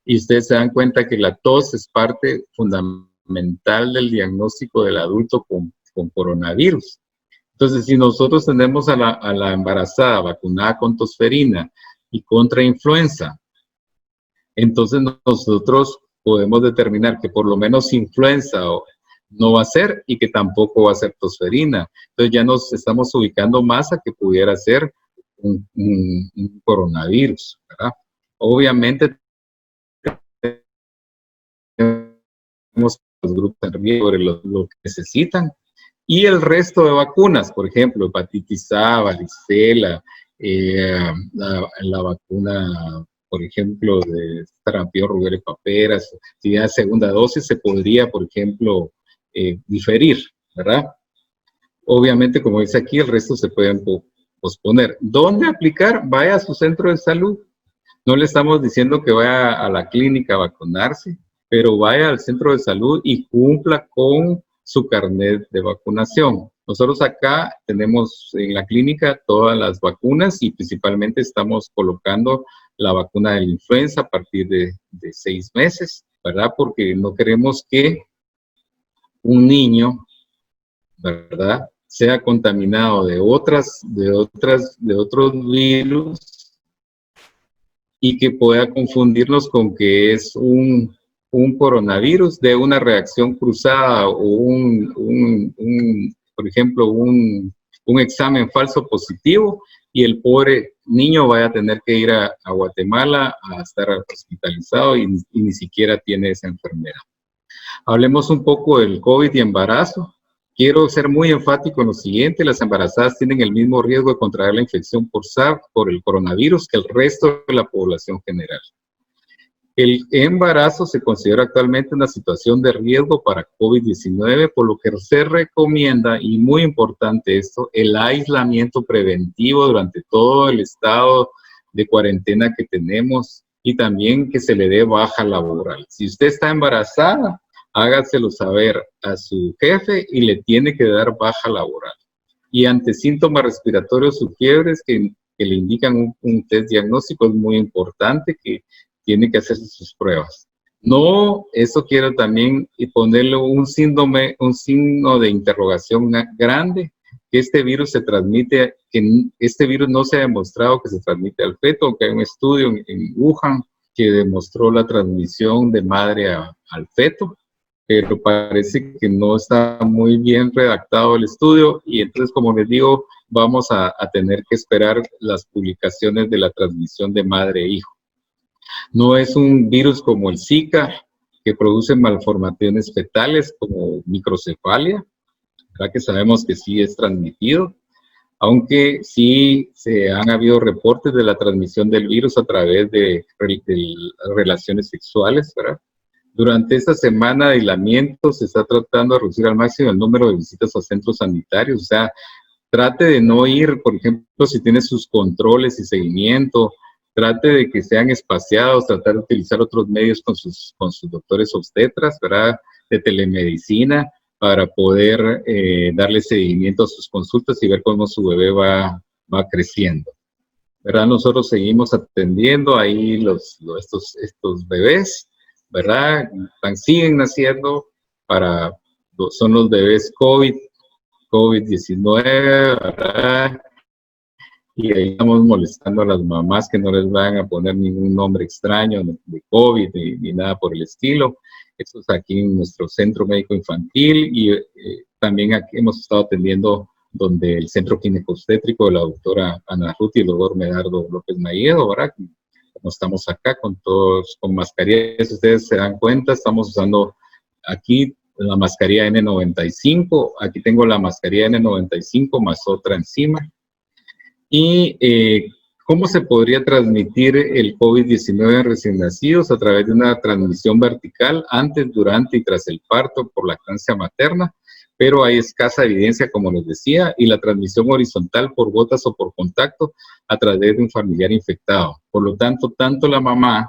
y ustedes se dan cuenta que la tos es parte fundamental del diagnóstico del adulto con coronavirus. Entonces, si nosotros tenemos a la embarazada vacunada con tosferina y contra influenza, entonces nosotros podemos determinar que por lo menos influenza no va a ser y que tampoco va a ser tosferina. Entonces ya nos estamos ubicando más a que pudiera ser un coronavirus, ¿verdad? Obviamente tenemos los grupos de riesgo, lo que necesitan, y el resto de vacunas, por ejemplo, hepatitis A, varicela, la vacuna, por ejemplo, de sarampión, rubiola y paperas, si ya segunda dosis se podría, por ejemplo, diferir, ¿verdad? Obviamente, como dice aquí, el resto se pueden posponer. ¿Dónde aplicar? Vaya a su centro de salud. No le estamos diciendo que vaya a la clínica a vacunarse, pero vaya al centro de salud y cumpla con su carnet de vacunación. Nosotros acá tenemos en la clínica todas las vacunas y principalmente estamos colocando la vacuna de la influenza a partir de 6 meses, ¿verdad? Porque no queremos que un niño, ¿verdad?, sea contaminado de otros virus y que pueda confundirnos con que es un coronavirus de una reacción cruzada o por ejemplo, un examen falso positivo y el pobre niño vaya a tener que ir a Guatemala a estar hospitalizado y ni siquiera tiene esa enfermedad. Hablemos un poco del COVID y embarazo. Quiero ser muy enfático en lo siguiente: las embarazadas tienen el mismo riesgo de contraer la infección por SARS, por el coronavirus, que el resto de la población general. El embarazo se considera actualmente una situación de riesgo para COVID-19, por lo que se recomienda, y muy importante esto, el aislamiento preventivo durante todo el estado de cuarentena que tenemos y también que se le dé baja laboral. Si usted está embarazada, hágaselo saber a su jefe y le tiene que dar baja laboral. Y ante síntomas respiratorios o fiebres que le indican un test diagnóstico, es muy importante que tiene que hacerse sus pruebas. No, eso quiero también ponerle un signo de interrogación grande, que este virus se transmite, que este virus no se ha demostrado que se transmite al feto, aunque hay un estudio en Wuhan que demostró la transmisión de madre al feto, pero parece que no está muy bien redactado el estudio y entonces, como les digo, vamos a tener que esperar las publicaciones de la transmisión de madre e hijo. No es un virus como el Zika, que produce malformaciones fetales como microcefalia, ¿verdad? Que sabemos que sí es transmitido, aunque sí han habido reportes de la transmisión del virus a través de relaciones sexuales, ¿verdad? Durante esta semana de aislamiento se está tratando de reducir al máximo el número de visitas a centros sanitarios, o sea, trate de no ir, por ejemplo, si tiene sus controles y seguimiento, trate de que sean espaciados, tratar de utilizar otros medios con sus doctores obstetras, ¿verdad?, de telemedicina, para poder darle seguimiento a sus consultas y ver cómo su bebé va creciendo. ¿Verdad? Nosotros seguimos atendiendo ahí estos bebés, ¿verdad? Siguen naciendo, son los bebés COVID-19, ¿verdad? Y ahí estamos molestando a las mamás que no les van a poner ningún nombre extraño de COVID ni nada por el estilo. Eso es aquí en nuestro centro médico infantil y también aquí hemos estado atendiendo donde el centro ginecobstétrico de la doctora Ana Ruth y el doctor Medardo López Mayedo, ¿verdad? Como estamos acá con todos, con mascarillas, ustedes se dan cuenta, estamos usando aquí la mascarilla N95, aquí tengo la mascarilla N95 más otra encima. Y ¿cómo se podría transmitir el COVID-19 en recién nacidos? A través de una transmisión vertical antes, durante y tras el parto por lactancia materna, pero hay escasa evidencia, como les decía, y la transmisión horizontal por gotas o por contacto a través de un familiar infectado. Por lo tanto, tanto la mamá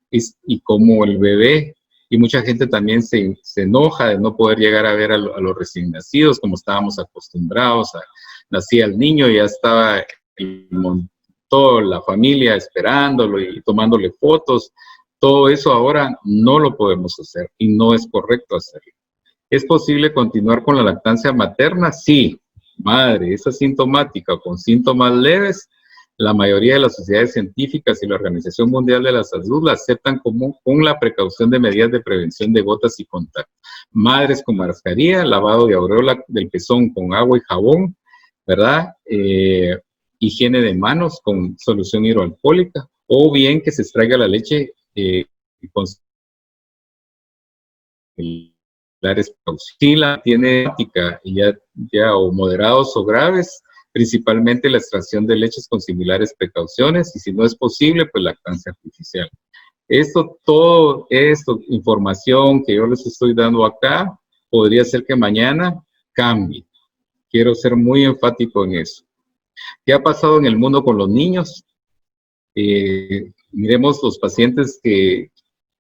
y como el bebé, y mucha gente también se enoja de no poder llegar a ver a los recién nacidos como estábamos acostumbrados. Nacía el niño y ya estaba toda la familia esperándolo y tomándole fotos. Todo eso ahora no lo podemos hacer y no es correcto hacerlo. ¿Es posible continuar con la lactancia materna? Sí. Madre, es asintomática o con síntomas leves, la mayoría de las sociedades científicas y la Organización Mundial de la Salud la aceptan con la precaución de medidas de prevención de gotas y contacto. Madres con mascarilla, lavado de aureola del pezón con agua y jabón, ¿verdad? Higiene de manos con solución hidroalcohólica, o bien que se extraiga la leche con si la tiene ya o moderados o graves, principalmente la extracción de leches con similares precauciones, y si no es posible, pues lactancia artificial. Todo esto, información que yo les estoy dando acá, podría ser que mañana cambie. Quiero ser muy enfático en eso. ¿Qué ha pasado en el mundo con los niños? Miremos los pacientes en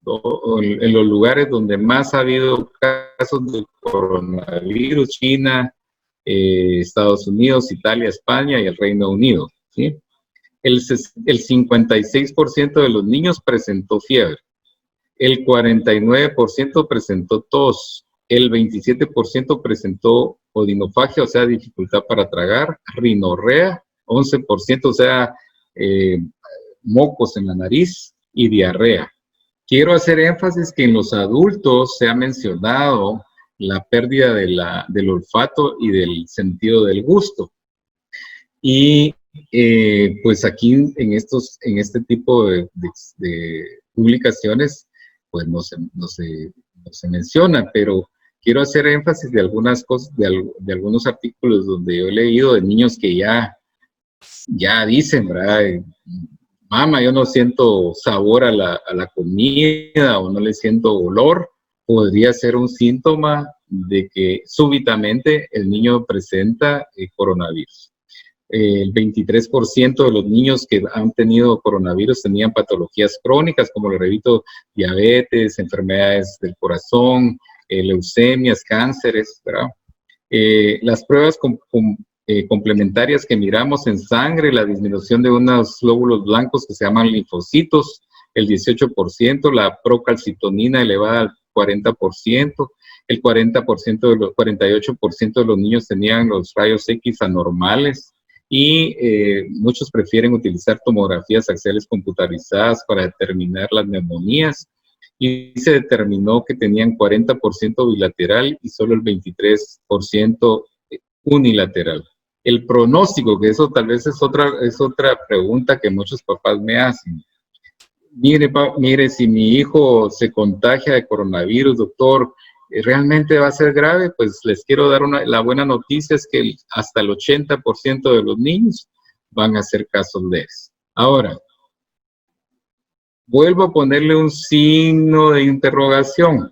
los lugares donde más ha habido casos de coronavirus: China, Estados Unidos, Italia, España y el Reino Unido, ¿sí? El 56% de los niños presentó fiebre, el 49% presentó tos, el 27% presentó odinofagia, o sea, dificultad para tragar, rinorrea, 11%, o sea, mocos en la nariz, y diarrea. Quiero hacer énfasis que en los adultos se ha mencionado la pérdida del olfato y del sentido del gusto. Y pues aquí en este tipo de publicaciones, pues no se menciona, pero quiero hacer énfasis de algunas cosas, de algunos artículos donde yo he leído de niños que ya dicen, ¿verdad? Mamá, yo no siento sabor a la comida o no le siento olor. Podría ser un síntoma de que súbitamente el niño presenta coronavirus. El 23% de los niños que han tenido coronavirus tenían patologías crónicas, como le repito, diabetes, enfermedades del corazón, leucemias, cánceres, ¿verdad? Las pruebas complementarias que miramos en sangre, la disminución de unos glóbulos blancos que se llaman linfocitos, el 18%, la procalcitonina elevada al 40%, el 48% de los niños tenían los rayos X anormales, y muchos prefieren utilizar tomografías axiales computarizadas para determinar las neumonías, y se determinó que tenían 40% bilateral y solo el 23% unilateral. El pronóstico, que eso tal vez es otra pregunta que muchos papás me hacen. Mire, si mi hijo se contagia de coronavirus, doctor, ¿realmente va a ser grave? Pues les quiero dar la buena noticia, es que hasta el 80% de los niños van a ser casos leves. Ahora, vuelvo a ponerle un signo de interrogación.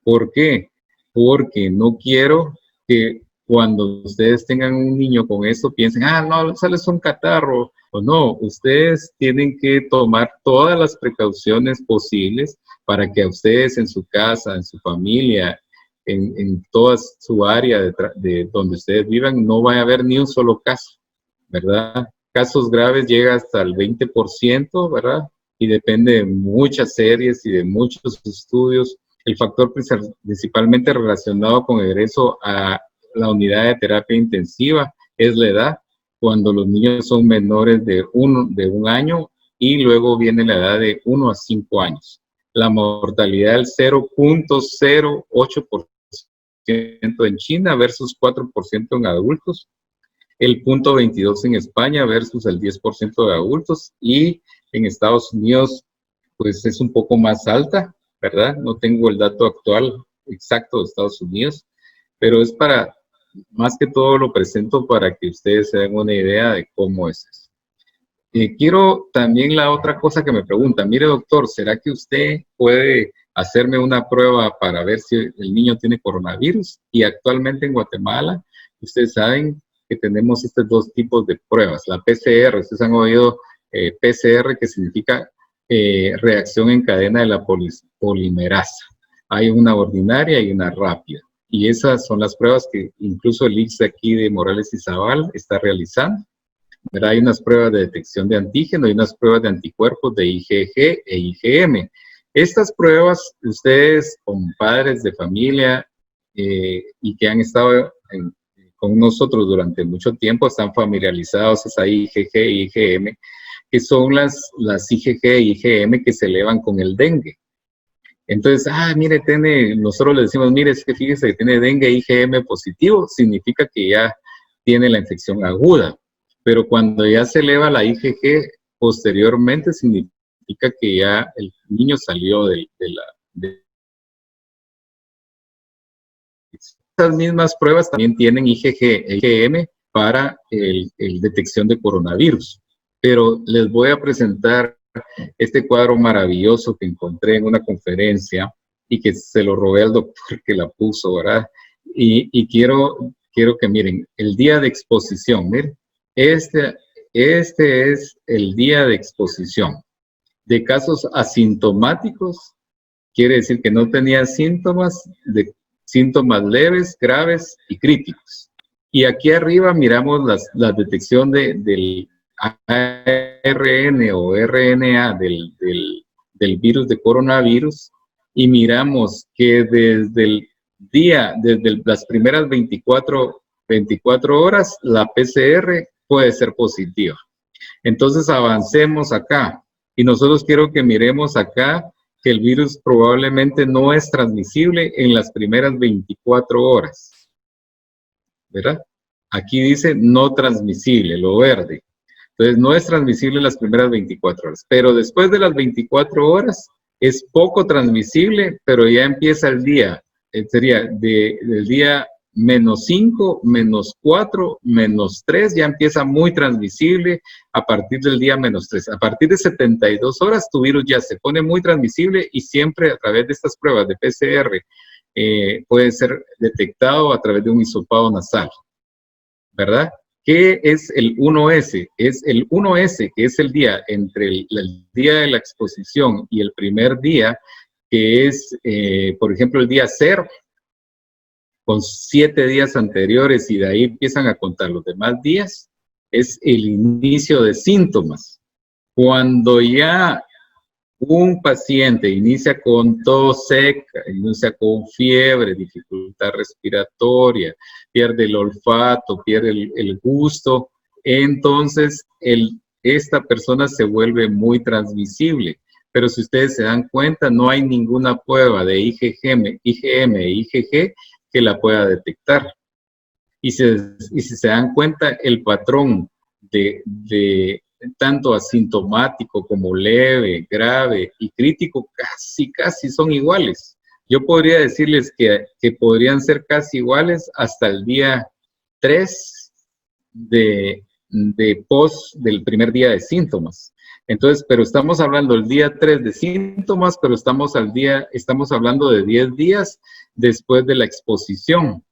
¿Por qué? Porque no quiero que cuando ustedes tengan un niño con eso piensen, no, sale un catarro. O no, ustedes tienen que tomar todas las precauciones posibles para que a ustedes en su casa, en su familia, en toda su área de donde ustedes vivan, no va a haber ni un solo caso, ¿verdad? Casos graves llega hasta el 20%, ¿verdad? Y depende de muchas series y de muchos estudios. El factor principalmente relacionado con egreso a la unidad de terapia intensiva es la edad, cuando los niños son menores de un año, y luego viene la edad de 1 a 5 años. La mortalidad del 0.08% en China versus 4% en adultos, el 0.22% en España versus el 10% de adultos, y en Estados Unidos pues es un poco más alta, ¿verdad? No tengo el dato actual exacto de Estados Unidos, pero es para, más que todo lo presento para que ustedes se den una idea de cómo es eso. Quiero también la otra cosa que me preguntan, mire doctor, ¿será que usted puede hacerme una prueba para ver si el niño tiene coronavirus? Y actualmente en Guatemala, ustedes saben que tenemos estos dos tipos de pruebas. La PCR, ustedes han oído PCR, que significa reacción en cadena de la polimerasa. Hay una ordinaria y una rápida. Y esas son las pruebas que incluso el ICS aquí de Morales y Zaval está realizando. ¿Verdad? Hay unas pruebas de detección de antígeno y unas pruebas de anticuerpos de IgG e IgM. Estas pruebas, ustedes como padres de familia y que han estado con nosotros durante mucho tiempo, están familiarizados a IgG e IgM, que son las IgG e IgM que se elevan con el dengue. Entonces, mire, nosotros le decimos, mire, es que fíjese que tiene dengue IgM positivo, significa que ya tiene la infección aguda. Pero cuando ya se eleva la IgG, posteriormente significa que ya el niño salió de Estas mismas pruebas también tienen IgG e IgM para el detección de coronavirus. Pero les voy a presentar este cuadro maravilloso que encontré en una conferencia y que se lo robé al doctor que la puso, ¿verdad? Y quiero que miren, el día de exposición, miren. Este es el día de exposición. De casos asintomáticos, quiere decir que no tenía síntomas, de síntomas leves, graves y críticos. Y aquí arriba miramos la detección del ARN o RNA del virus de coronavirus, y miramos que desde las primeras 24 horas, la PCR puede ser positiva. Entonces avancemos acá, y nosotros quiero que miremos acá que el virus probablemente no es transmisible en las primeras 24 horas, ¿verdad? Aquí dice no transmisible, lo verde. Entonces no es transmisible en las primeras 24 horas, pero después de las 24 horas es poco transmisible, pero ya empieza el día, sería del día -5, -4, -3, ya empieza muy transmisible a partir del día -3. A partir de 72 horas tu virus ya se pone muy transmisible, y siempre a través de estas pruebas de PCR puede ser detectado a través de un hisopado nasal, ¿verdad? ¿Qué es el 1S? Es el 1S, que es el día entre el día de la exposición y el primer día, que es, por ejemplo, el día 0, con 7 días anteriores, y de ahí empiezan a contar los demás días, es el inicio de síntomas. Cuando ya un paciente inicia con tos seca, inicia con fiebre, dificultad respiratoria, pierde el olfato, pierde el gusto, entonces esta persona se vuelve muy transmisible. Pero si ustedes se dan cuenta, no hay ninguna prueba de IgM e IgG que la pueda detectar. Y si se dan cuenta, el patrón de tanto asintomático como leve, grave y crítico casi son iguales. Yo podría decirles que podrían ser casi iguales hasta el día 3 del primer día de síntomas. Entonces, pero estamos hablando del día 3 de síntomas, pero estamos hablando de 10 días después de la exposición,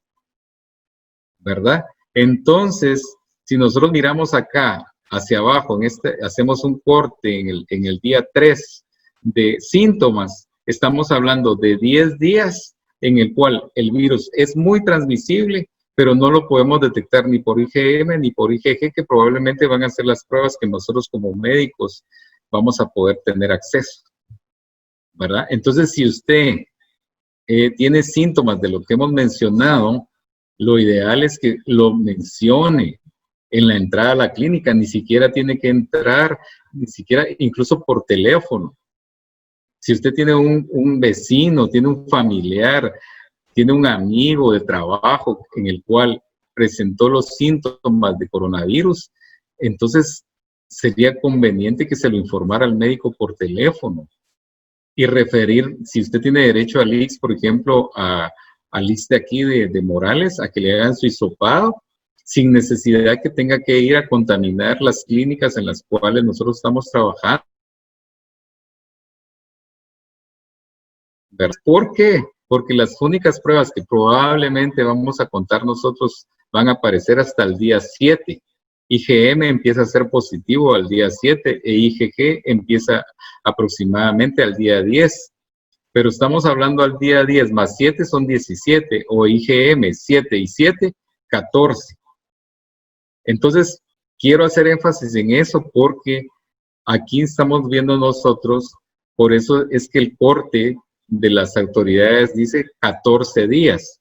¿verdad? Entonces, si nosotros miramos acá hacia abajo, hacemos un corte en el día 3 de síntomas, estamos hablando de 10 días en el cual el virus es muy transmisible, pero no lo podemos detectar ni por IgM ni por IgG, que probablemente van a ser las pruebas que nosotros como médicos vamos a poder tener acceso, ¿verdad? Entonces, si usted tiene síntomas de lo que hemos mencionado, lo ideal es que lo mencione en la entrada a la clínica, ni siquiera tiene que entrar, ni siquiera, incluso por teléfono. Si usted tiene un vecino, tiene un familiar, tiene un amigo de trabajo en el cual presentó los síntomas de coronavirus, entonces sería conveniente que se lo informara al médico por teléfono y referir, si usted tiene derecho al IX, por ejemplo, al IX de aquí de Morales, a que le hagan su hisopado, sin necesidad que tenga que ir a contaminar las clínicas en las cuales nosotros estamos trabajando. ¿Por qué? Porque las únicas pruebas que probablemente vamos a contar nosotros van a aparecer hasta el día 7. IgM empieza a ser positivo al día 7 e IgG empieza aproximadamente al día 10. Pero estamos hablando al día 10 más 7 son 17, o IgM 7 y 7, 14. Entonces, quiero hacer énfasis en eso porque aquí estamos viendo nosotros, por eso es que el corte de las autoridades dice 14 días,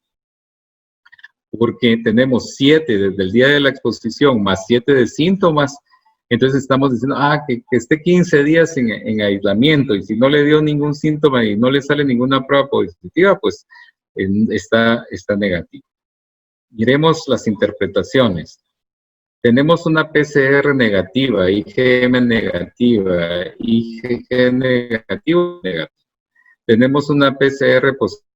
porque tenemos 7 desde el día de la exposición más 7 de síntomas, entonces estamos diciendo, que esté 15 días en aislamiento, y si no le dio ningún síntoma y no le sale ninguna prueba positiva, pues está negativo. Miremos las interpretaciones. Tenemos una PCR negativa, IgM negativa, IgG negativo, negativo. Tenemos una PCR positiva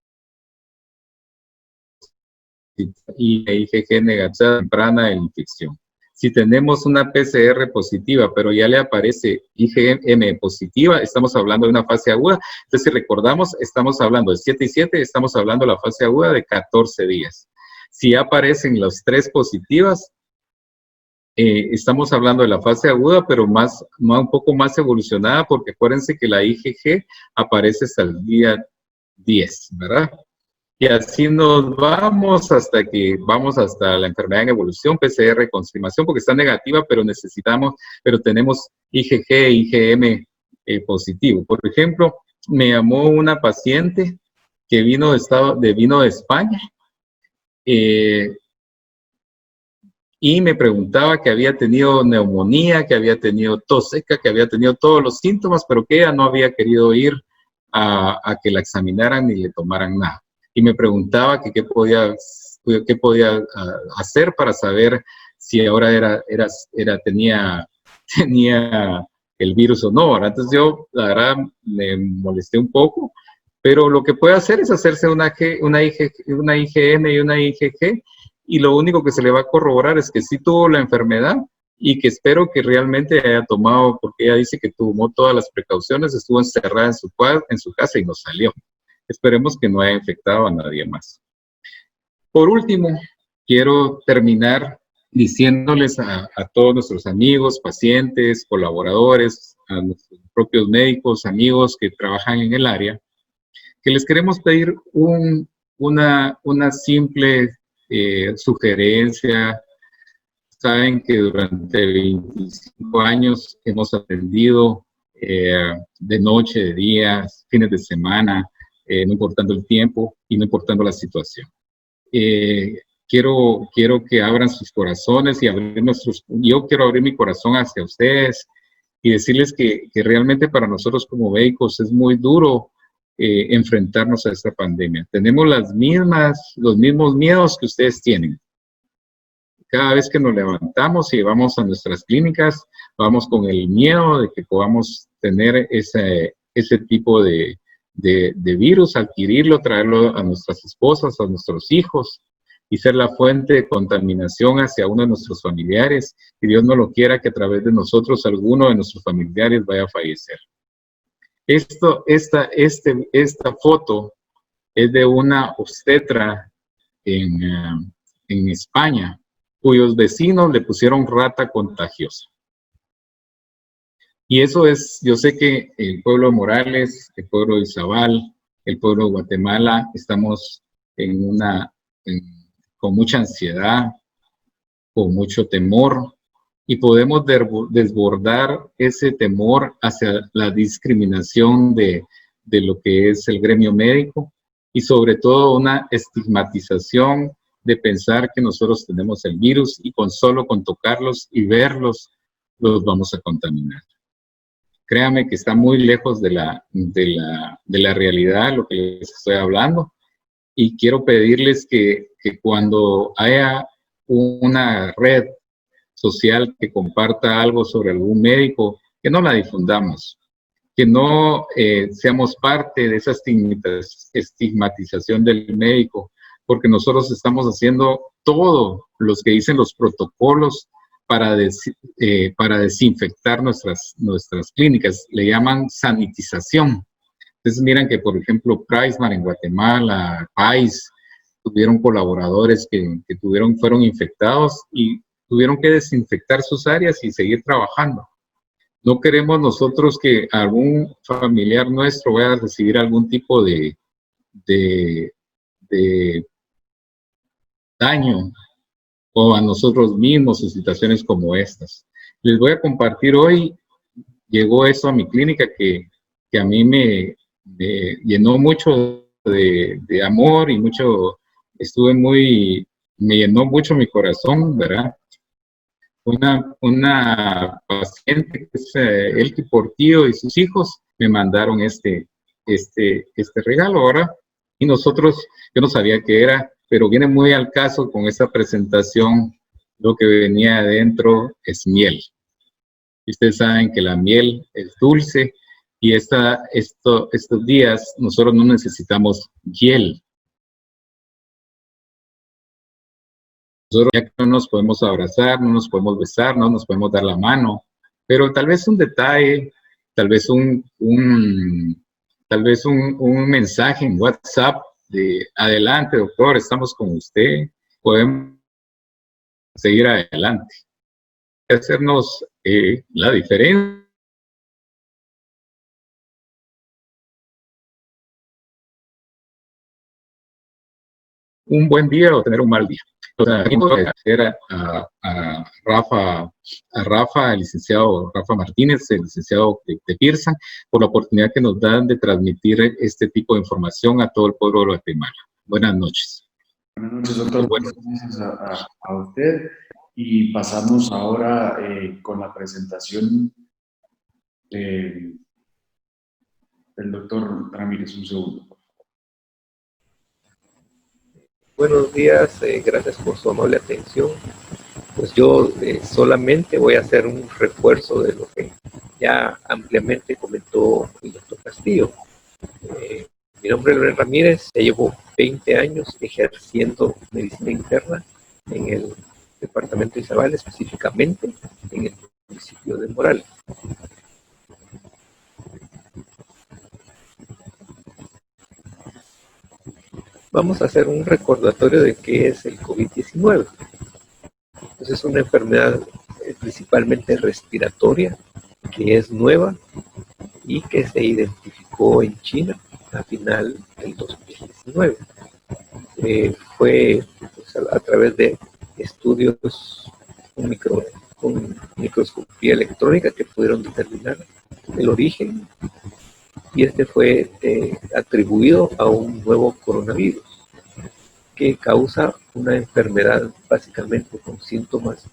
y IgG negativa temprana de la infección. Si tenemos una PCR positiva, pero ya le aparece IgM positiva, estamos hablando de una fase aguda. Entonces, si recordamos, estamos hablando de 7 y 7, estamos hablando de la fase aguda de 14 días. Si aparecen las 3 positivas, estamos hablando de la fase aguda, pero un poco más evolucionada, porque acuérdense que la IgG aparece hasta el día 10, ¿verdad? Y así nos vamos hasta la enfermedad en evolución, PCR confirmación, porque está negativa, pero tenemos IgG e IgM positivo. Por ejemplo, me llamó una paciente que vino de España, y me preguntaba que había tenido neumonía, que había tenido tos seca, que había tenido todos los síntomas, pero que ella no había querido ir a que la examinaran ni le tomaran nada. Y me preguntaba que qué podía hacer para saber si ahora tenía el virus o no. Entonces yo, la verdad, me molesté un poco, pero lo que puede hacer es hacerse una IgM y una IgG, y lo único que se le va a corroborar es que sí tuvo la enfermedad y que espero que realmente haya tomado, porque ella dice que tomó todas las precauciones, estuvo encerrada en su casa y no salió. Esperemos que no haya infectado a nadie más. Por último, quiero terminar diciéndoles a todos nuestros amigos, pacientes, colaboradores, a nuestros propios médicos, amigos que trabajan en el área, que les queremos pedir una simple sugerencia. Saben que durante 25 años hemos atendido de noche, de día, fines de semana, no importando el tiempo y no importando la situación. Quiero que abran sus corazones y yo quiero abrir mi corazón hacia ustedes y decirles que realmente para nosotros como médicos es muy duro enfrentarnos a esta pandemia. Tenemos los mismos miedos que ustedes tienen. Cada vez que nos levantamos y vamos a nuestras clínicas, vamos con el miedo de que podamos tener ese tipo de virus, adquirirlo, traerlo a nuestras esposas, a nuestros hijos y ser la fuente de contaminación hacia uno de nuestros familiares. Y Dios no lo quiera que a través de nosotros alguno de nuestros familiares vaya a fallecer. Esta foto es de una obstetra en España, cuyos vecinos le pusieron rata contagiosa. Y eso es, yo sé que el pueblo de Morales, el pueblo de Izabal, el pueblo de Guatemala estamos con mucha ansiedad, con mucho temor, y podemos desbordar ese temor hacia la discriminación de lo que es el gremio médico, y sobre todo una estigmatización de pensar que nosotros tenemos el virus y solo con tocarlos y verlos los vamos a contaminar. Créame que está muy lejos de la realidad lo que les estoy hablando, y quiero pedirles que cuando haya una red social que comparta algo sobre algún médico, que no la difundamos, que no seamos parte de esa estigmatización del médico, porque nosotros estamos haciendo todo lo que dicen los protocolos para desinfectar nuestras clínicas. Le llaman sanitización. Entonces miran que, por ejemplo, Pricemar en Guatemala, PAIS, tuvieron colaboradores que fueron infectados y tuvieron que desinfectar sus áreas y seguir trabajando. No queremos nosotros que algún familiar nuestro vaya a recibir algún tipo de daño, o a nosotros mismos en situaciones como estas. Les voy a compartir hoy, llegó eso a mi clínica que a mí me llenó mucho de amor y me llenó mucho mi corazón, ¿verdad? Una paciente, que es Elke Portillo, y sus hijos me mandaron este regalo, ¿verdad? Y nosotros, yo no sabía qué era, pero viene muy al caso con esta presentación. Lo que venía adentro es miel. Y ustedes saben que la miel es dulce, y estos días nosotros no necesitamos hiel. Nosotros ya que no nos podemos abrazar, no nos podemos besar, no nos podemos dar la mano, pero tal vez un detalle, tal vez un mensaje en WhatsApp de adelante, doctor, estamos con usted, podemos seguir adelante. Hacernos la diferencia. Un buen día o tener un mal día. Agradecer a Rafa, el licenciado Rafa Martínez, el licenciado de Pearson, por la oportunidad que nos dan de transmitir este tipo de información a todo el pueblo de Guatemala. Buenas noches. Buenas noches, doctor. Buenas noches a usted. Y pasamos ahora con la presentación del doctor Ramírez. Un segundo. Buenos días, gracias por su amable atención. Pues yo solamente voy a hacer un refuerzo de lo que ya ampliamente comentó el doctor Castillo. Mi nombre es Leonel Ramírez, ya llevo 20 años ejerciendo medicina interna en el departamento de Izabal, específicamente en el municipio de Morales. Vamos a hacer un recordatorio de qué es el COVID-19. Pues es una enfermedad principalmente respiratoria, que es nueva y que se identificó en China a final del 2019. Fue pues, a través de estudios con microscopía electrónica que pudieron determinar el origen, y este fue atribuido a un nuevo coronavirus que causa una enfermedad básicamente con síntomas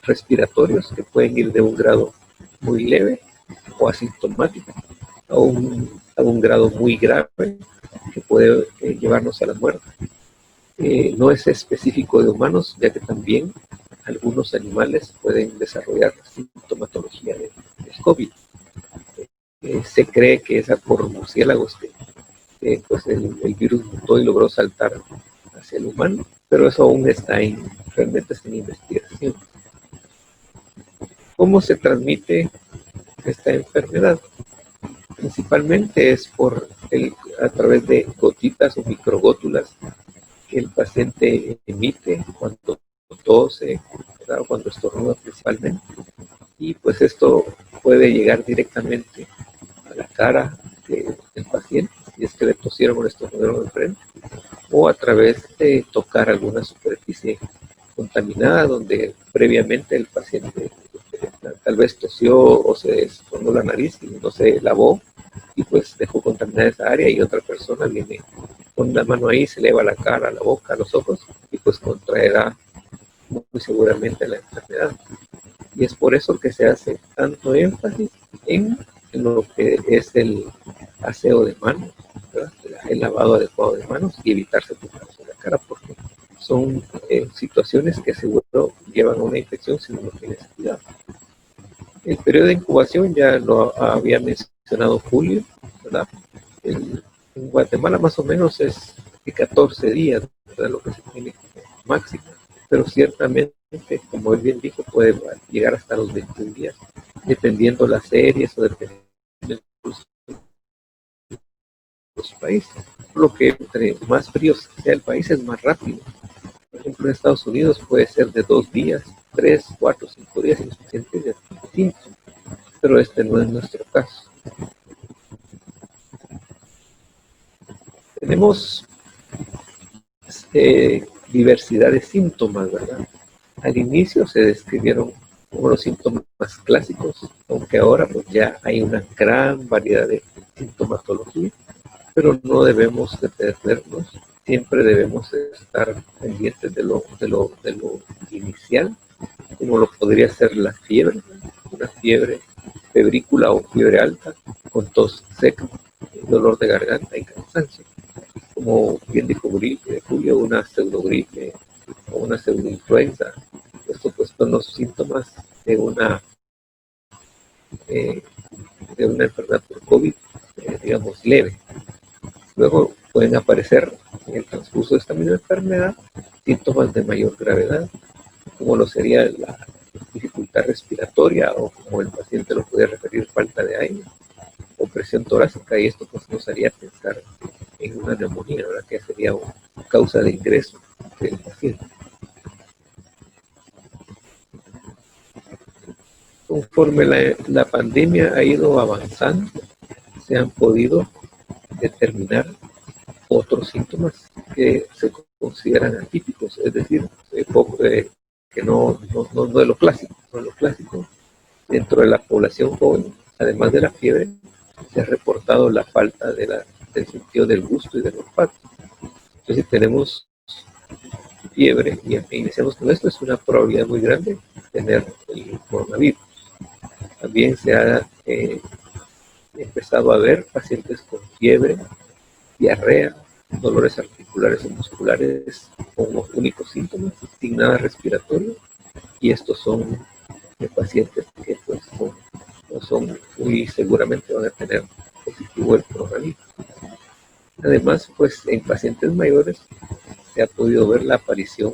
respiratorios que pueden ir de un grado muy leve o asintomático a un grado muy grave que puede llevarnos a la muerte. No es específico de humanos, ya que también algunos animales pueden desarrollar sintomatología del COVID. Se cree que es por murciélagos que pues el virus mutó y logró saltar hacia el humano, pero eso aún realmente está en investigación. ¿Cómo se transmite esta enfermedad? Principalmente es a través de gotitas o microgótulas que el paciente emite cuando tose, o cuando estornuda principalmente, y pues esto puede llegar directamente a la cara del paciente, si es que le tosieron o les estornudaron enfrente, o a través de tocar alguna superficie contaminada donde previamente el paciente tal vez tosió o se estornudó la nariz y no se lavó y pues dejó contaminada esa área, y otra persona viene con la mano ahí, se eleva la cara, la boca, los ojos y pues contraerá muy seguramente la enfermedad. Y es por eso que se hace tanto énfasis en lo que es el aseo de manos, ¿verdad? El lavado adecuado de manos y evitarse tocarse la cara, porque son situaciones que seguro llevan a una infección si uno tiene cuidado. El periodo de incubación ya lo había mencionado Julio, ¿verdad? En Guatemala más o menos es de 14 días, ¿verdad? Lo que se tiene como máximo, pero ciertamente, como él bien dijo, puede llegar hasta los 21 días, dependiendo las series o dependiendo de los países. Por lo que entre más frío sea el país es más rápido. Por ejemplo, en Estados Unidos puede ser de 2 días, 3, 4, 5 días y los pacientes ya tienen síntomas, pero este no es nuestro caso. Tenemos diversidad de síntomas, ¿verdad? Al inicio se describieron como los síntomas clásicos, aunque ahora pues ya hay una gran variedad de sintomatología, pero no debemos detenernos, siempre debemos estar pendientes de lo inicial, como lo podría ser la fiebre, una fiebre febrícula o fiebre alta, con tos seca, dolor de garganta y cansancio. Como bien dijo Julio, una pseudogripe o una pseudoinfluenza. Estos pues son los síntomas de una enfermedad por COVID, digamos, leve. Luego pueden aparecer en el transcurso de esta misma enfermedad síntomas de mayor gravedad, como lo sería la dificultad respiratoria, o como el paciente lo puede referir, falta de aire o presión torácica, y esto pues nos haría pensar en una neumonía, ¿verdad? Que sería una causa de ingreso del paciente. Conforme la pandemia ha ido avanzando, se han podido determinar otros síntomas que se consideran atípicos, es decir, que no es lo clásico. No es lo clásico. Dentro de la población joven, además de la fiebre, se ha reportado la falta del sentido del gusto y del olfato. Entonces, si tenemos fiebre y iniciamos con esto, es una probabilidad muy grande de tener el coronavirus. También se ha empezado a ver pacientes con fiebre, diarrea, dolores articulares o musculares como únicos síntomas, sin nada respiratorio, y estos son pacientes que pues son muy seguramente van a tener positivo el coronavirus. Además, pues en pacientes mayores se ha podido ver la aparición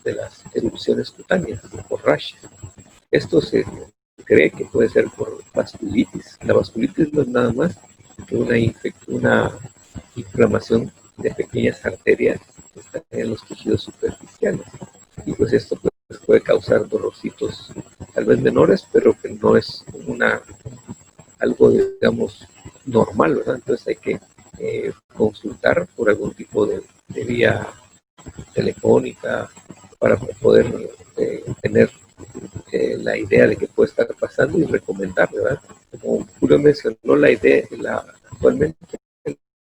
de las erupciones cutáneas por rash. Esto se cree que puede ser por vasculitis. La vasculitis no es nada más que una inflamación de pequeñas arterias que están en los tejidos superficiales. Y pues esto puede causar dolorcitos tal vez menores, pero que no es algo, digamos, normal, ¿verdad? Entonces hay que consultar por algún tipo de vía telefónica para poder tener la idea de qué puede estar pasando y recomendar, ¿verdad? Como Julio mencionó, actualmente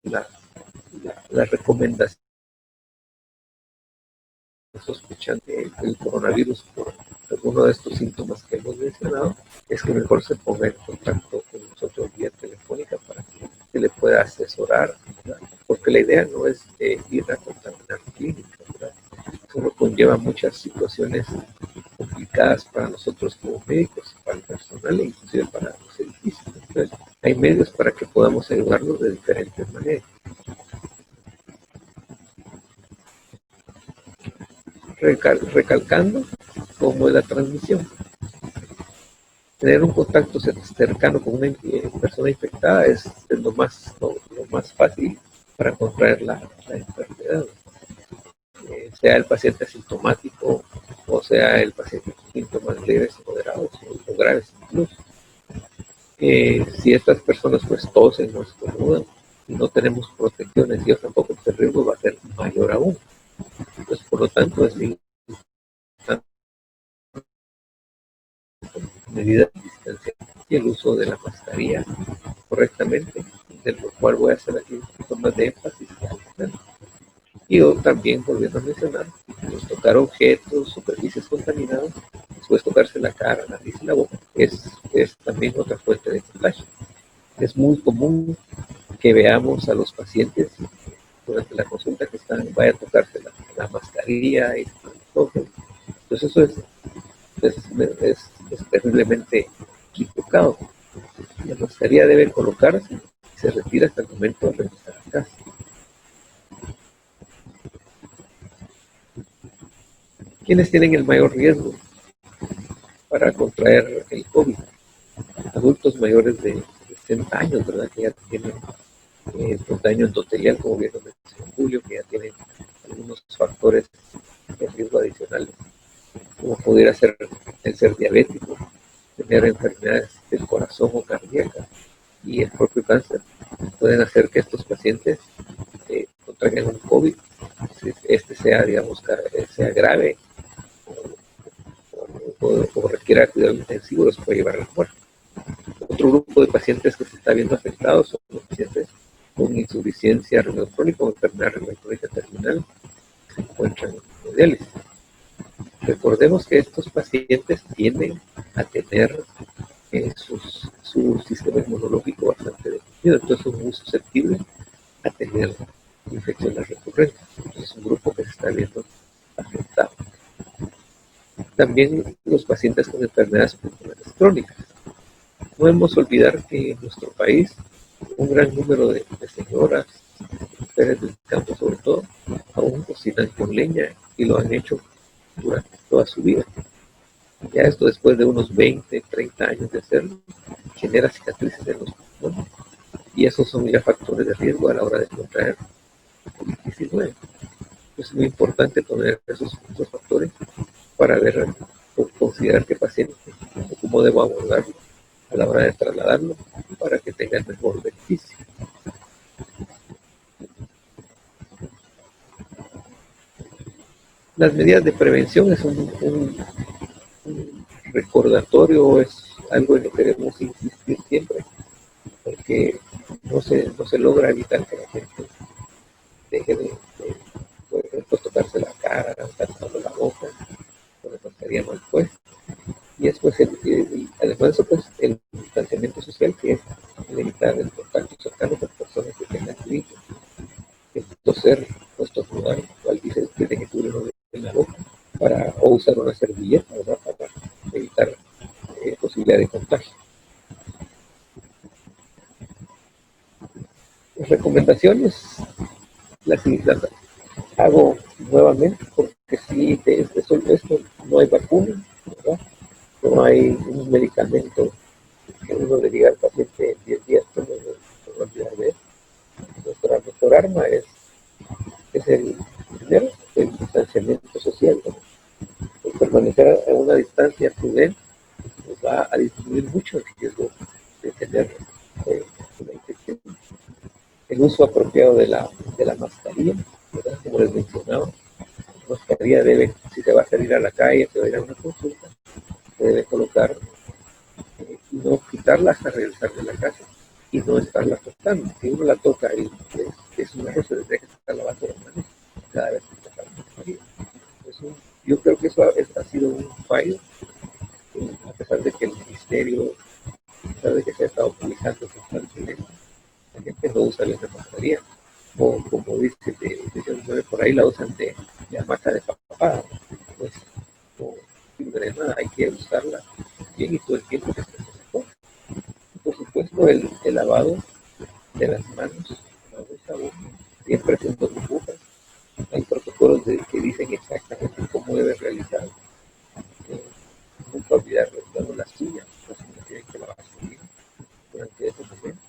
la recomendación sospechante el coronavirus por alguno de estos síntomas que hemos mencionado, es que mejor se ponga en contacto con nosotros vía telefónica para que se le pueda asesorar, ¿verdad? Porque la idea no es ir a contaminar clínicas, ¿verdad? Eso conlleva muchas situaciones complicadas para nosotros como médicos, para el personal e inclusive para los edificios. Entonces, hay medios para que podamos ayudarlos de diferentes maneras. Recalcando cómo es la transmisión. Tener un contacto cercano con una persona infectada es lo más fácil para contraer la enfermedad. Sea el paciente asintomático o sea el paciente con síntomas leves, moderados o graves incluso. Si estas personas pues tosen o estornudan, y no tenemos protecciones, yo tampoco, pues el riesgo va a ser mayor aún. Entonces, por lo tanto, es medidas de distancia y el uso de la mascarilla correctamente, de lo cual voy a hacer aquí un poquito más de énfasis. Y también, volviendo a mencionar, pues, tocar objetos, superficies contaminadas, después tocarse la cara, la nariz y la boca, es también otra fuente de contagio. Es muy común que veamos a los pacientes durante la consulta que vaya a tocarse la mascarilla y todo. Entonces eso es terriblemente equivocado. La mascarilla debe colocarse y se retira hasta el momento de regresar a casa. ¿Quiénes tienen el mayor riesgo para contraer el COVID? Adultos mayores de 60 años, ¿verdad? Que ya tienen daño endotelial, como bien lo mencionó Julio, que ya tienen algunos factores de riesgo adicionales, como pudiera ser el ser diabético, tener enfermedades del corazón o cardíacas y el propio cáncer. Pueden hacer que estos pacientes contraigan un COVID, si sea, digamos, sea grave o requiera cuidado intensivo, los puede llevar a la muerte. Otro grupo de pacientes que se está viendo afectados son los pacientes con insuficiencia renal crónica o enfermedad renal crónica terminal que se encuentran en diálisis. Recordemos que estos pacientes tienden a tener su sistema inmunológico bastante deprimido, entonces son muy susceptibles a tener infecciones recurrentes. Entonces es un grupo que se está viendo afectado. También los pacientes con enfermedades pulmonares crónicas. No debemos olvidar que en nuestro país un gran número de señoras, mujeres del campo sobre todo, aún cocinan con leña y lo han hecho durante toda su vida. Ya esto, después de unos 20, 30 años de hacerlo, genera cicatrices en los pulmones y esos son ya factores de riesgo a la hora de contraer COVID-19. Es muy importante poner esos factores para ver o considerar qué paciente o cómo debo abordarlo a la hora de trasladarlo para que tenga el mejor beneficio. Las medidas de prevención es un recordatorio, es algo en lo que debemos insistir siempre, porque no se logra evitar que la gente deje de por ejemplo, tocarse la cara, tapando la boca, con la mascarilla mal puesta. Y después, además de eso, pues, el distanciamiento social, que es evitar el contacto cercano con personas que tengan gripe, que toser o estornudar, igual dice que tiene que cubrirlo en la boca, o usar una servilleta, ¿verdad?, para evitar posibilidad de contagio. Las recomendaciones las hago nuevamente, porque si de esto no hay vacuna, ¿verdad?, no hay un medicamento que uno le diga al paciente en 10 días que no se va a olvidar de eso. Nuestro arma es el primero, el distanciamiento social, ¿no? El permanecer a una distancia prudente nos va a disminuir mucho el riesgo de tener una infección. El uso apropiado de la mascarilla, ¿verdad?, como les mencionaba, la mascarilla debe, si se va a salir a la calle, se va a ir a una consulta, se debe colocar y no quitarla hasta regresar de la casa y no estarla tocando. Si uno la toca y es un error, se tendría que estar lavando las manos cada vez que toca la mascarilla. Yo creo que eso ha sido un fallo, a pesar de que el ministerio, a pesar de que se ha estado publicando constantemente, la gente no usa la mascarilla, o como dice por ahí la usan de hamaca de papá, pues no sirve de nada, hay que usarla bien y todo el tiempo que se necesita. Por supuesto, el lavado de las manos, lavado de jabón, siempre haciendo burbujas. Hay protocolos que dicen exactamente cómo debe realizar. Nunca olvidar las uñas, las uñas tienen que lavarse bien durante ese momento.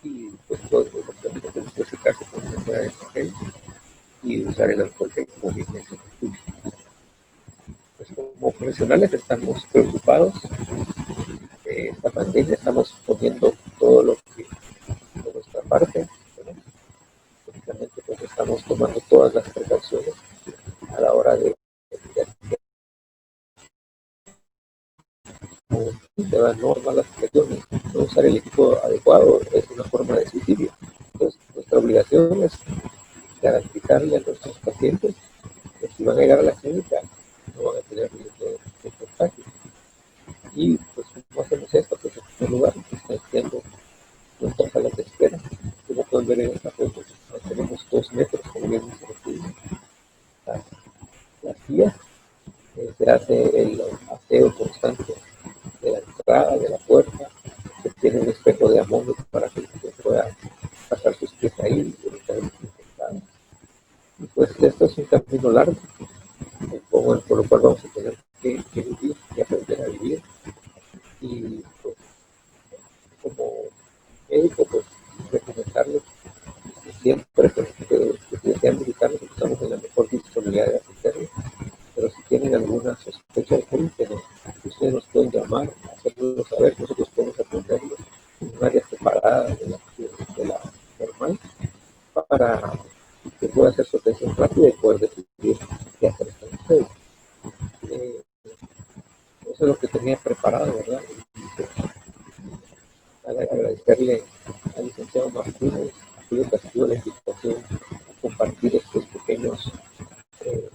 Y pues todo el mundo también desintoxicarse con una enfermedad de papel y usar el alcohol gel como bien mencionó Julio. Pues como profesionales estamos preocupados. Esta pandemia estamos poniendo todo lo que no malas gestiones, no usar el equipo adecuado es una forma de suicidio. Entonces, nuestra obligación es garantizarle a nuestros pacientes que si van a llegar a la clínica no van a tener riesgo de contagio. Y pues, ¿cómo hacemos esto? Pues en primer lugar, distanciando nuestras salas de espera. Como pueden ver en esta foto, tenemos 2 metros, como bien dice el estudio. Las vías, se hace el aseo constante de la entrada, de la puerta, se tiene un espejo de amonio para que se pueda pasar sus pies ahí y evitar el infectado. Y pues esto es un camino largo, por lo cual vamos a tener que vivir y aprender a vivir. Y pues como médico, pues recomendarles que siempre que desean visitarnos, estamos en la mejor disponibilidad de atenderlos. Pero si tienen alguna sospecha de COVID, ustedes nos pueden llamar, hacerlo saber, nosotros podemos atenderlos en un área separada de la normal para que pueda hacer su atención rápida y poder decidir qué hacer con ustedes. Eso es lo que tenía preparado, ¿verdad? Agradecerle al licenciado Martínez, a Julio Castillo, la invitación a compartir estos pequeños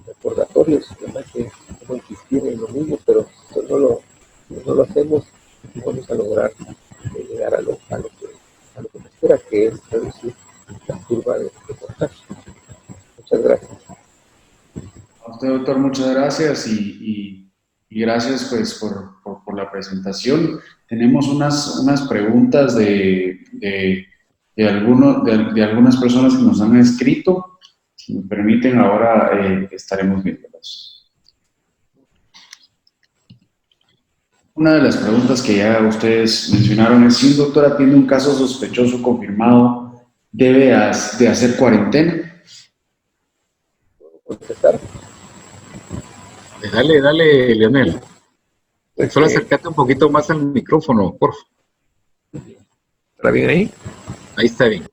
recordatorios, además que como insistir en lo mismo, pero si no lo hacemos, no vamos a lograr llegar a lo que me espera, que es reducir la curva de contagio. Muchas gracias. A usted, doctor, muchas gracias y gracias pues por la presentación. Tenemos unas preguntas de algunas personas que nos han escrito. Si me permiten, ahora estaremos viéndolas. Una de las preguntas que ya ustedes mencionaron es: si un doctor atiende un caso sospechoso confirmado, ¿debe de hacer cuarentena? ¿Puedo contestar? Dale, Leonel. Pues, Solo acércate un poquito más al micrófono, por favor. ¿Está bien ahí? Ahí está bien.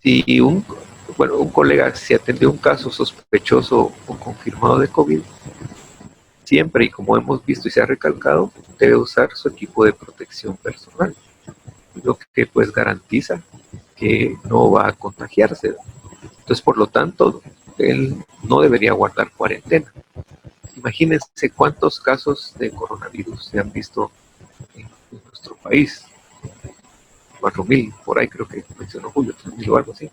Si un colega se atendió un caso sospechoso o confirmado de COVID, siempre, y como hemos visto y se ha recalcado, debe usar su equipo de protección personal, lo que pues garantiza que no va a contagiarse. Entonces, por lo tanto, él no debería guardar cuarentena. Imagínense cuántos casos de coronavirus se han visto en nuestro país. 4.000, por ahí creo que mencionó Julio, 3.000 o algo así.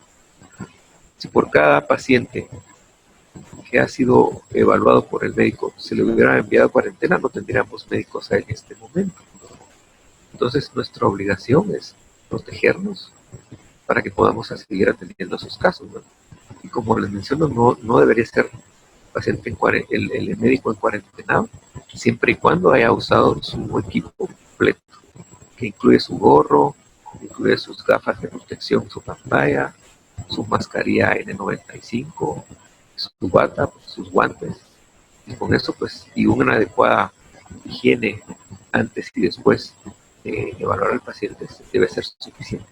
Si por cada paciente que ha sido evaluado por el médico se le hubiera enviado a cuarentena, no tendríamos médicos en este momento. Entonces, nuestra obligación es protegernos para que podamos seguir atendiendo esos casos, ¿no? Y como les menciono, no debería ser paciente el médico en cuarentena, siempre y cuando haya usado su equipo completo, que incluye su gorro, incluye sus gafas de protección, su pantalla, su mascarilla N95, su bata, sus guantes, y con eso pues, y una adecuada higiene antes y después de evaluar al paciente debe ser suficiente.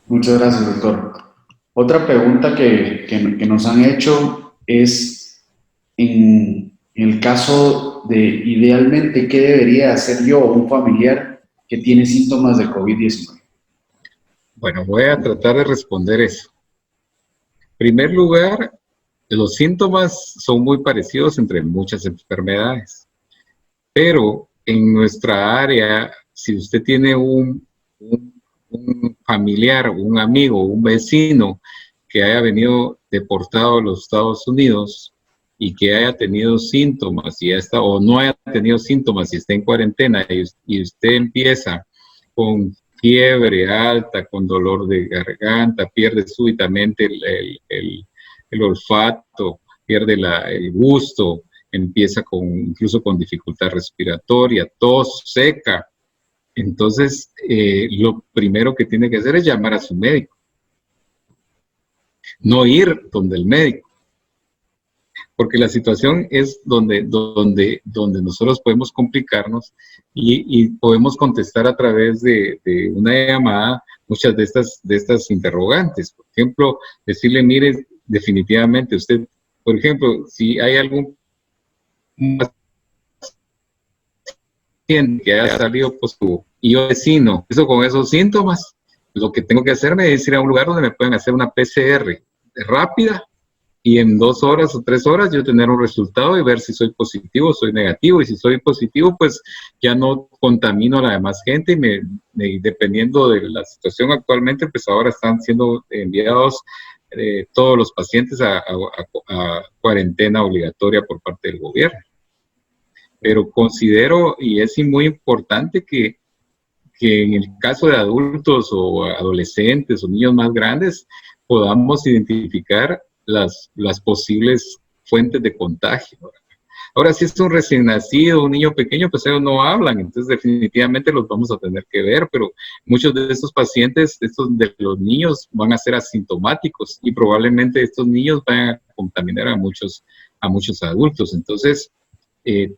Muchas gracias, doctor. Otra pregunta que nos han hecho es, en el caso de idealmente, ¿qué debería hacer yo o un familiar que tiene síntomas de COVID-19? Bueno, voy a tratar de responder eso. En primer lugar, los síntomas son muy parecidos entre muchas enfermedades, pero en nuestra área, si usted tiene un familiar, un amigo, un vecino que haya venido deportado a los Estados Unidos y que haya tenido síntomas o no haya tenido síntomas y está en cuarentena y usted empieza con fiebre alta, con dolor de garganta, pierde súbitamente el olfato, pierde el gusto, empieza incluso con dificultad respiratoria, tos seca. Entonces, lo primero que tiene que hacer es llamar a su médico, no ir donde el médico, porque la situación es donde nosotros podemos complicarnos y podemos contestar a través de una llamada muchas de estas interrogantes. Por ejemplo, decirle: mire, definitivamente usted, por ejemplo, si hay algún paciente que haya salido positivo y yo vecino, eso con esos síntomas, lo que tengo que hacerme es ir a un lugar donde me pueden hacer una PCR rápida y en 2 horas o 3 horas yo tener un resultado y ver si soy positivo o soy negativo. Y si soy positivo, pues ya no contamino a la demás gente y dependiendo de la situación actualmente, pues ahora están siendo enviados todos los pacientes a cuarentena obligatoria por parte del gobierno. Pero considero, y es muy importante, que en el caso de adultos o adolescentes o niños más grandes podamos identificar las posibles fuentes de contagio. Ahora, si es un recién nacido, un niño pequeño, pues ellos no hablan, entonces definitivamente los vamos a tener que ver, pero muchos de estos pacientes, estos de los niños, van a ser asintomáticos y probablemente estos niños van a contaminar a muchos adultos. Entonces,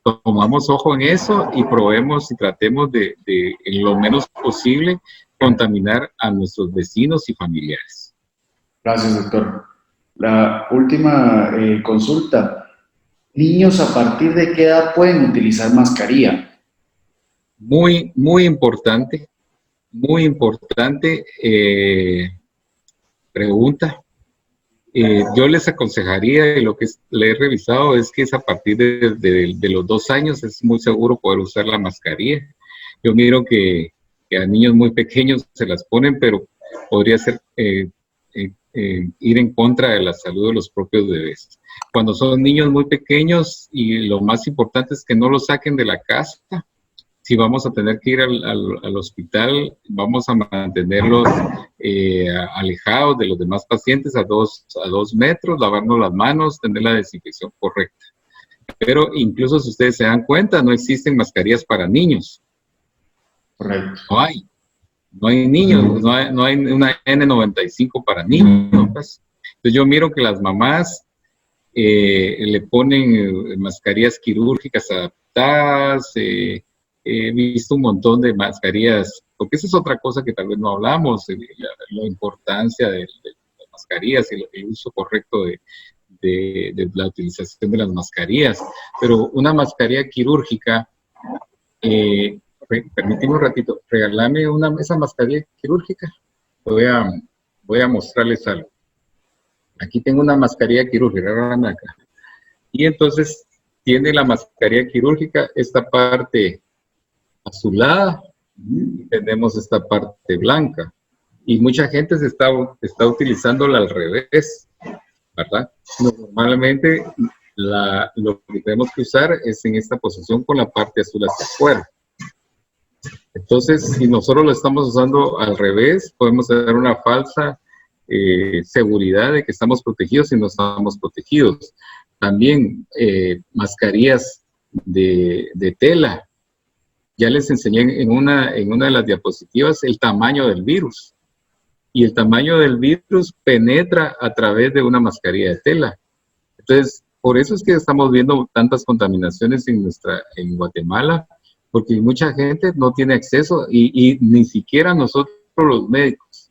tomamos ojo en eso y probemos y tratemos de en lo menos posible, contaminar a nuestros vecinos y familiares. Gracias, doctor. La última consulta. ¿Niños a partir de qué edad pueden utilizar mascarilla? Muy, muy importante pregunta. Yo les aconsejaría, y lo que le he revisado es que es a partir de los 2 años es muy seguro poder usar la mascarilla. Yo miro que a niños muy pequeños se las ponen, pero podría ser ir en contra de la salud de los propios bebés. Cuando son niños muy pequeños, y lo más importante es que no los saquen de la casa. Si vamos a tener que ir al hospital, vamos a mantenerlos alejados de los demás pacientes a 2 metros, lavarnos las manos, tener la desinfección correcta. Pero incluso si ustedes se dan cuenta, no existen mascarillas para niños. Correcto. No hay niños, no hay una N95 para niños. Pues. Entonces yo miro que las mamás le ponen mascarillas quirúrgicas adaptadas, he visto un montón de mascarillas, porque esa es otra cosa que tal vez no hablamos, la importancia de las mascarillas y el uso correcto de la utilización de las mascarillas. Pero una mascarilla quirúrgica, permíteme un ratito, regálame esa mascarilla quirúrgica. Voy a mostrarles algo. Aquí tengo una mascarilla quirúrgica, regálame acá. Y entonces tiene la mascarilla quirúrgica esta parte azulada y tenemos esta parte blanca. Y mucha gente está utilizándola al revés, ¿verdad? Normalmente lo que tenemos que usar es en esta posición con la parte azul hacia afuera. Entonces, si nosotros lo estamos usando al revés, podemos dar una falsa seguridad de que estamos protegidos y no estamos protegidos. También mascarillas de tela. Ya les enseñé en una de las diapositivas el tamaño del virus. Y el tamaño del virus penetra a través de una mascarilla de tela. Entonces, por eso es que estamos viendo tantas contaminaciones en Guatemala, porque mucha gente no tiene acceso y ni siquiera nosotros los médicos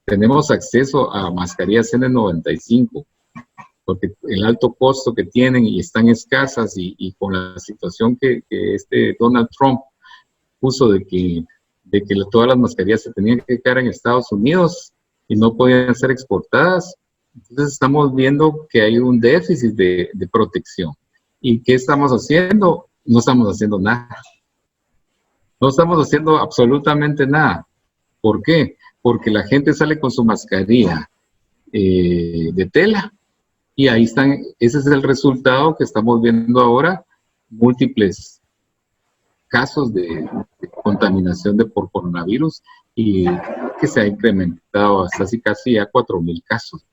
tenemos acceso a mascarillas N95, porque el alto costo que tienen y están escasas y con la situación que Donald Trump puso de que todas las mascarillas se tenían que quedar en Estados Unidos y no podían ser exportadas. Entonces estamos viendo que hay un déficit de protección. ¿Y qué estamos haciendo? No estamos haciendo nada. No estamos haciendo absolutamente nada. ¿Por qué? Porque la gente sale con su mascarilla de tela y ahí están, ese es el resultado que estamos viendo ahora, múltiples casos de contaminación por coronavirus y que se ha incrementado hasta casi a 4,000 casos.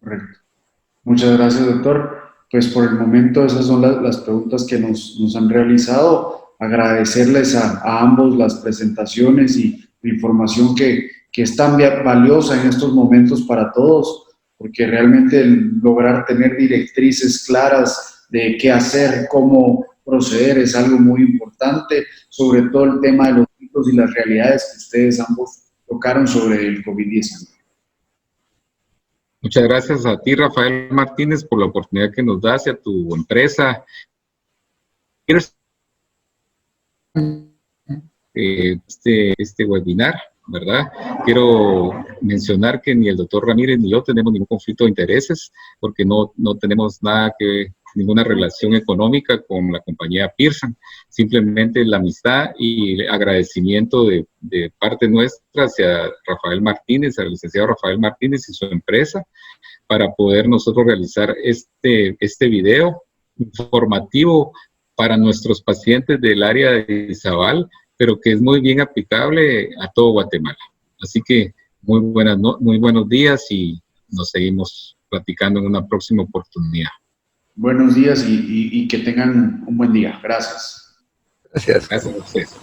Correcto. Muchas gracias, doctor. Pues por el momento esas son las preguntas que nos han realizado. Agradecerles a ambos las presentaciones y la información que es tan valiosa en estos momentos para todos, porque realmente lograr tener directrices claras de qué hacer, cómo proceder es algo muy importante, sobre todo el tema de los mitos y las realidades que ustedes ambos tocaron sobre el COVID-19. Muchas gracias a ti, Rafael Martínez, por la oportunidad que nos das y a tu empresa. este webinar, ¿verdad? Quiero mencionar que ni el doctor Ramírez ni yo tenemos ningún conflicto de intereses, porque no tenemos ninguna relación económica con la compañía Pearson, simplemente la amistad y agradecimiento de parte nuestra hacia Rafael Martínez, al licenciado Rafael Martínez y su empresa, para poder nosotros realizar este video informativo para nuestros pacientes del área de Izabal, pero que es muy bien aplicable a todo Guatemala. Así que muy buenos días y nos seguimos platicando en una próxima oportunidad. Buenos días y que tengan un buen día. Gracias. Gracias. Gracias a ustedes.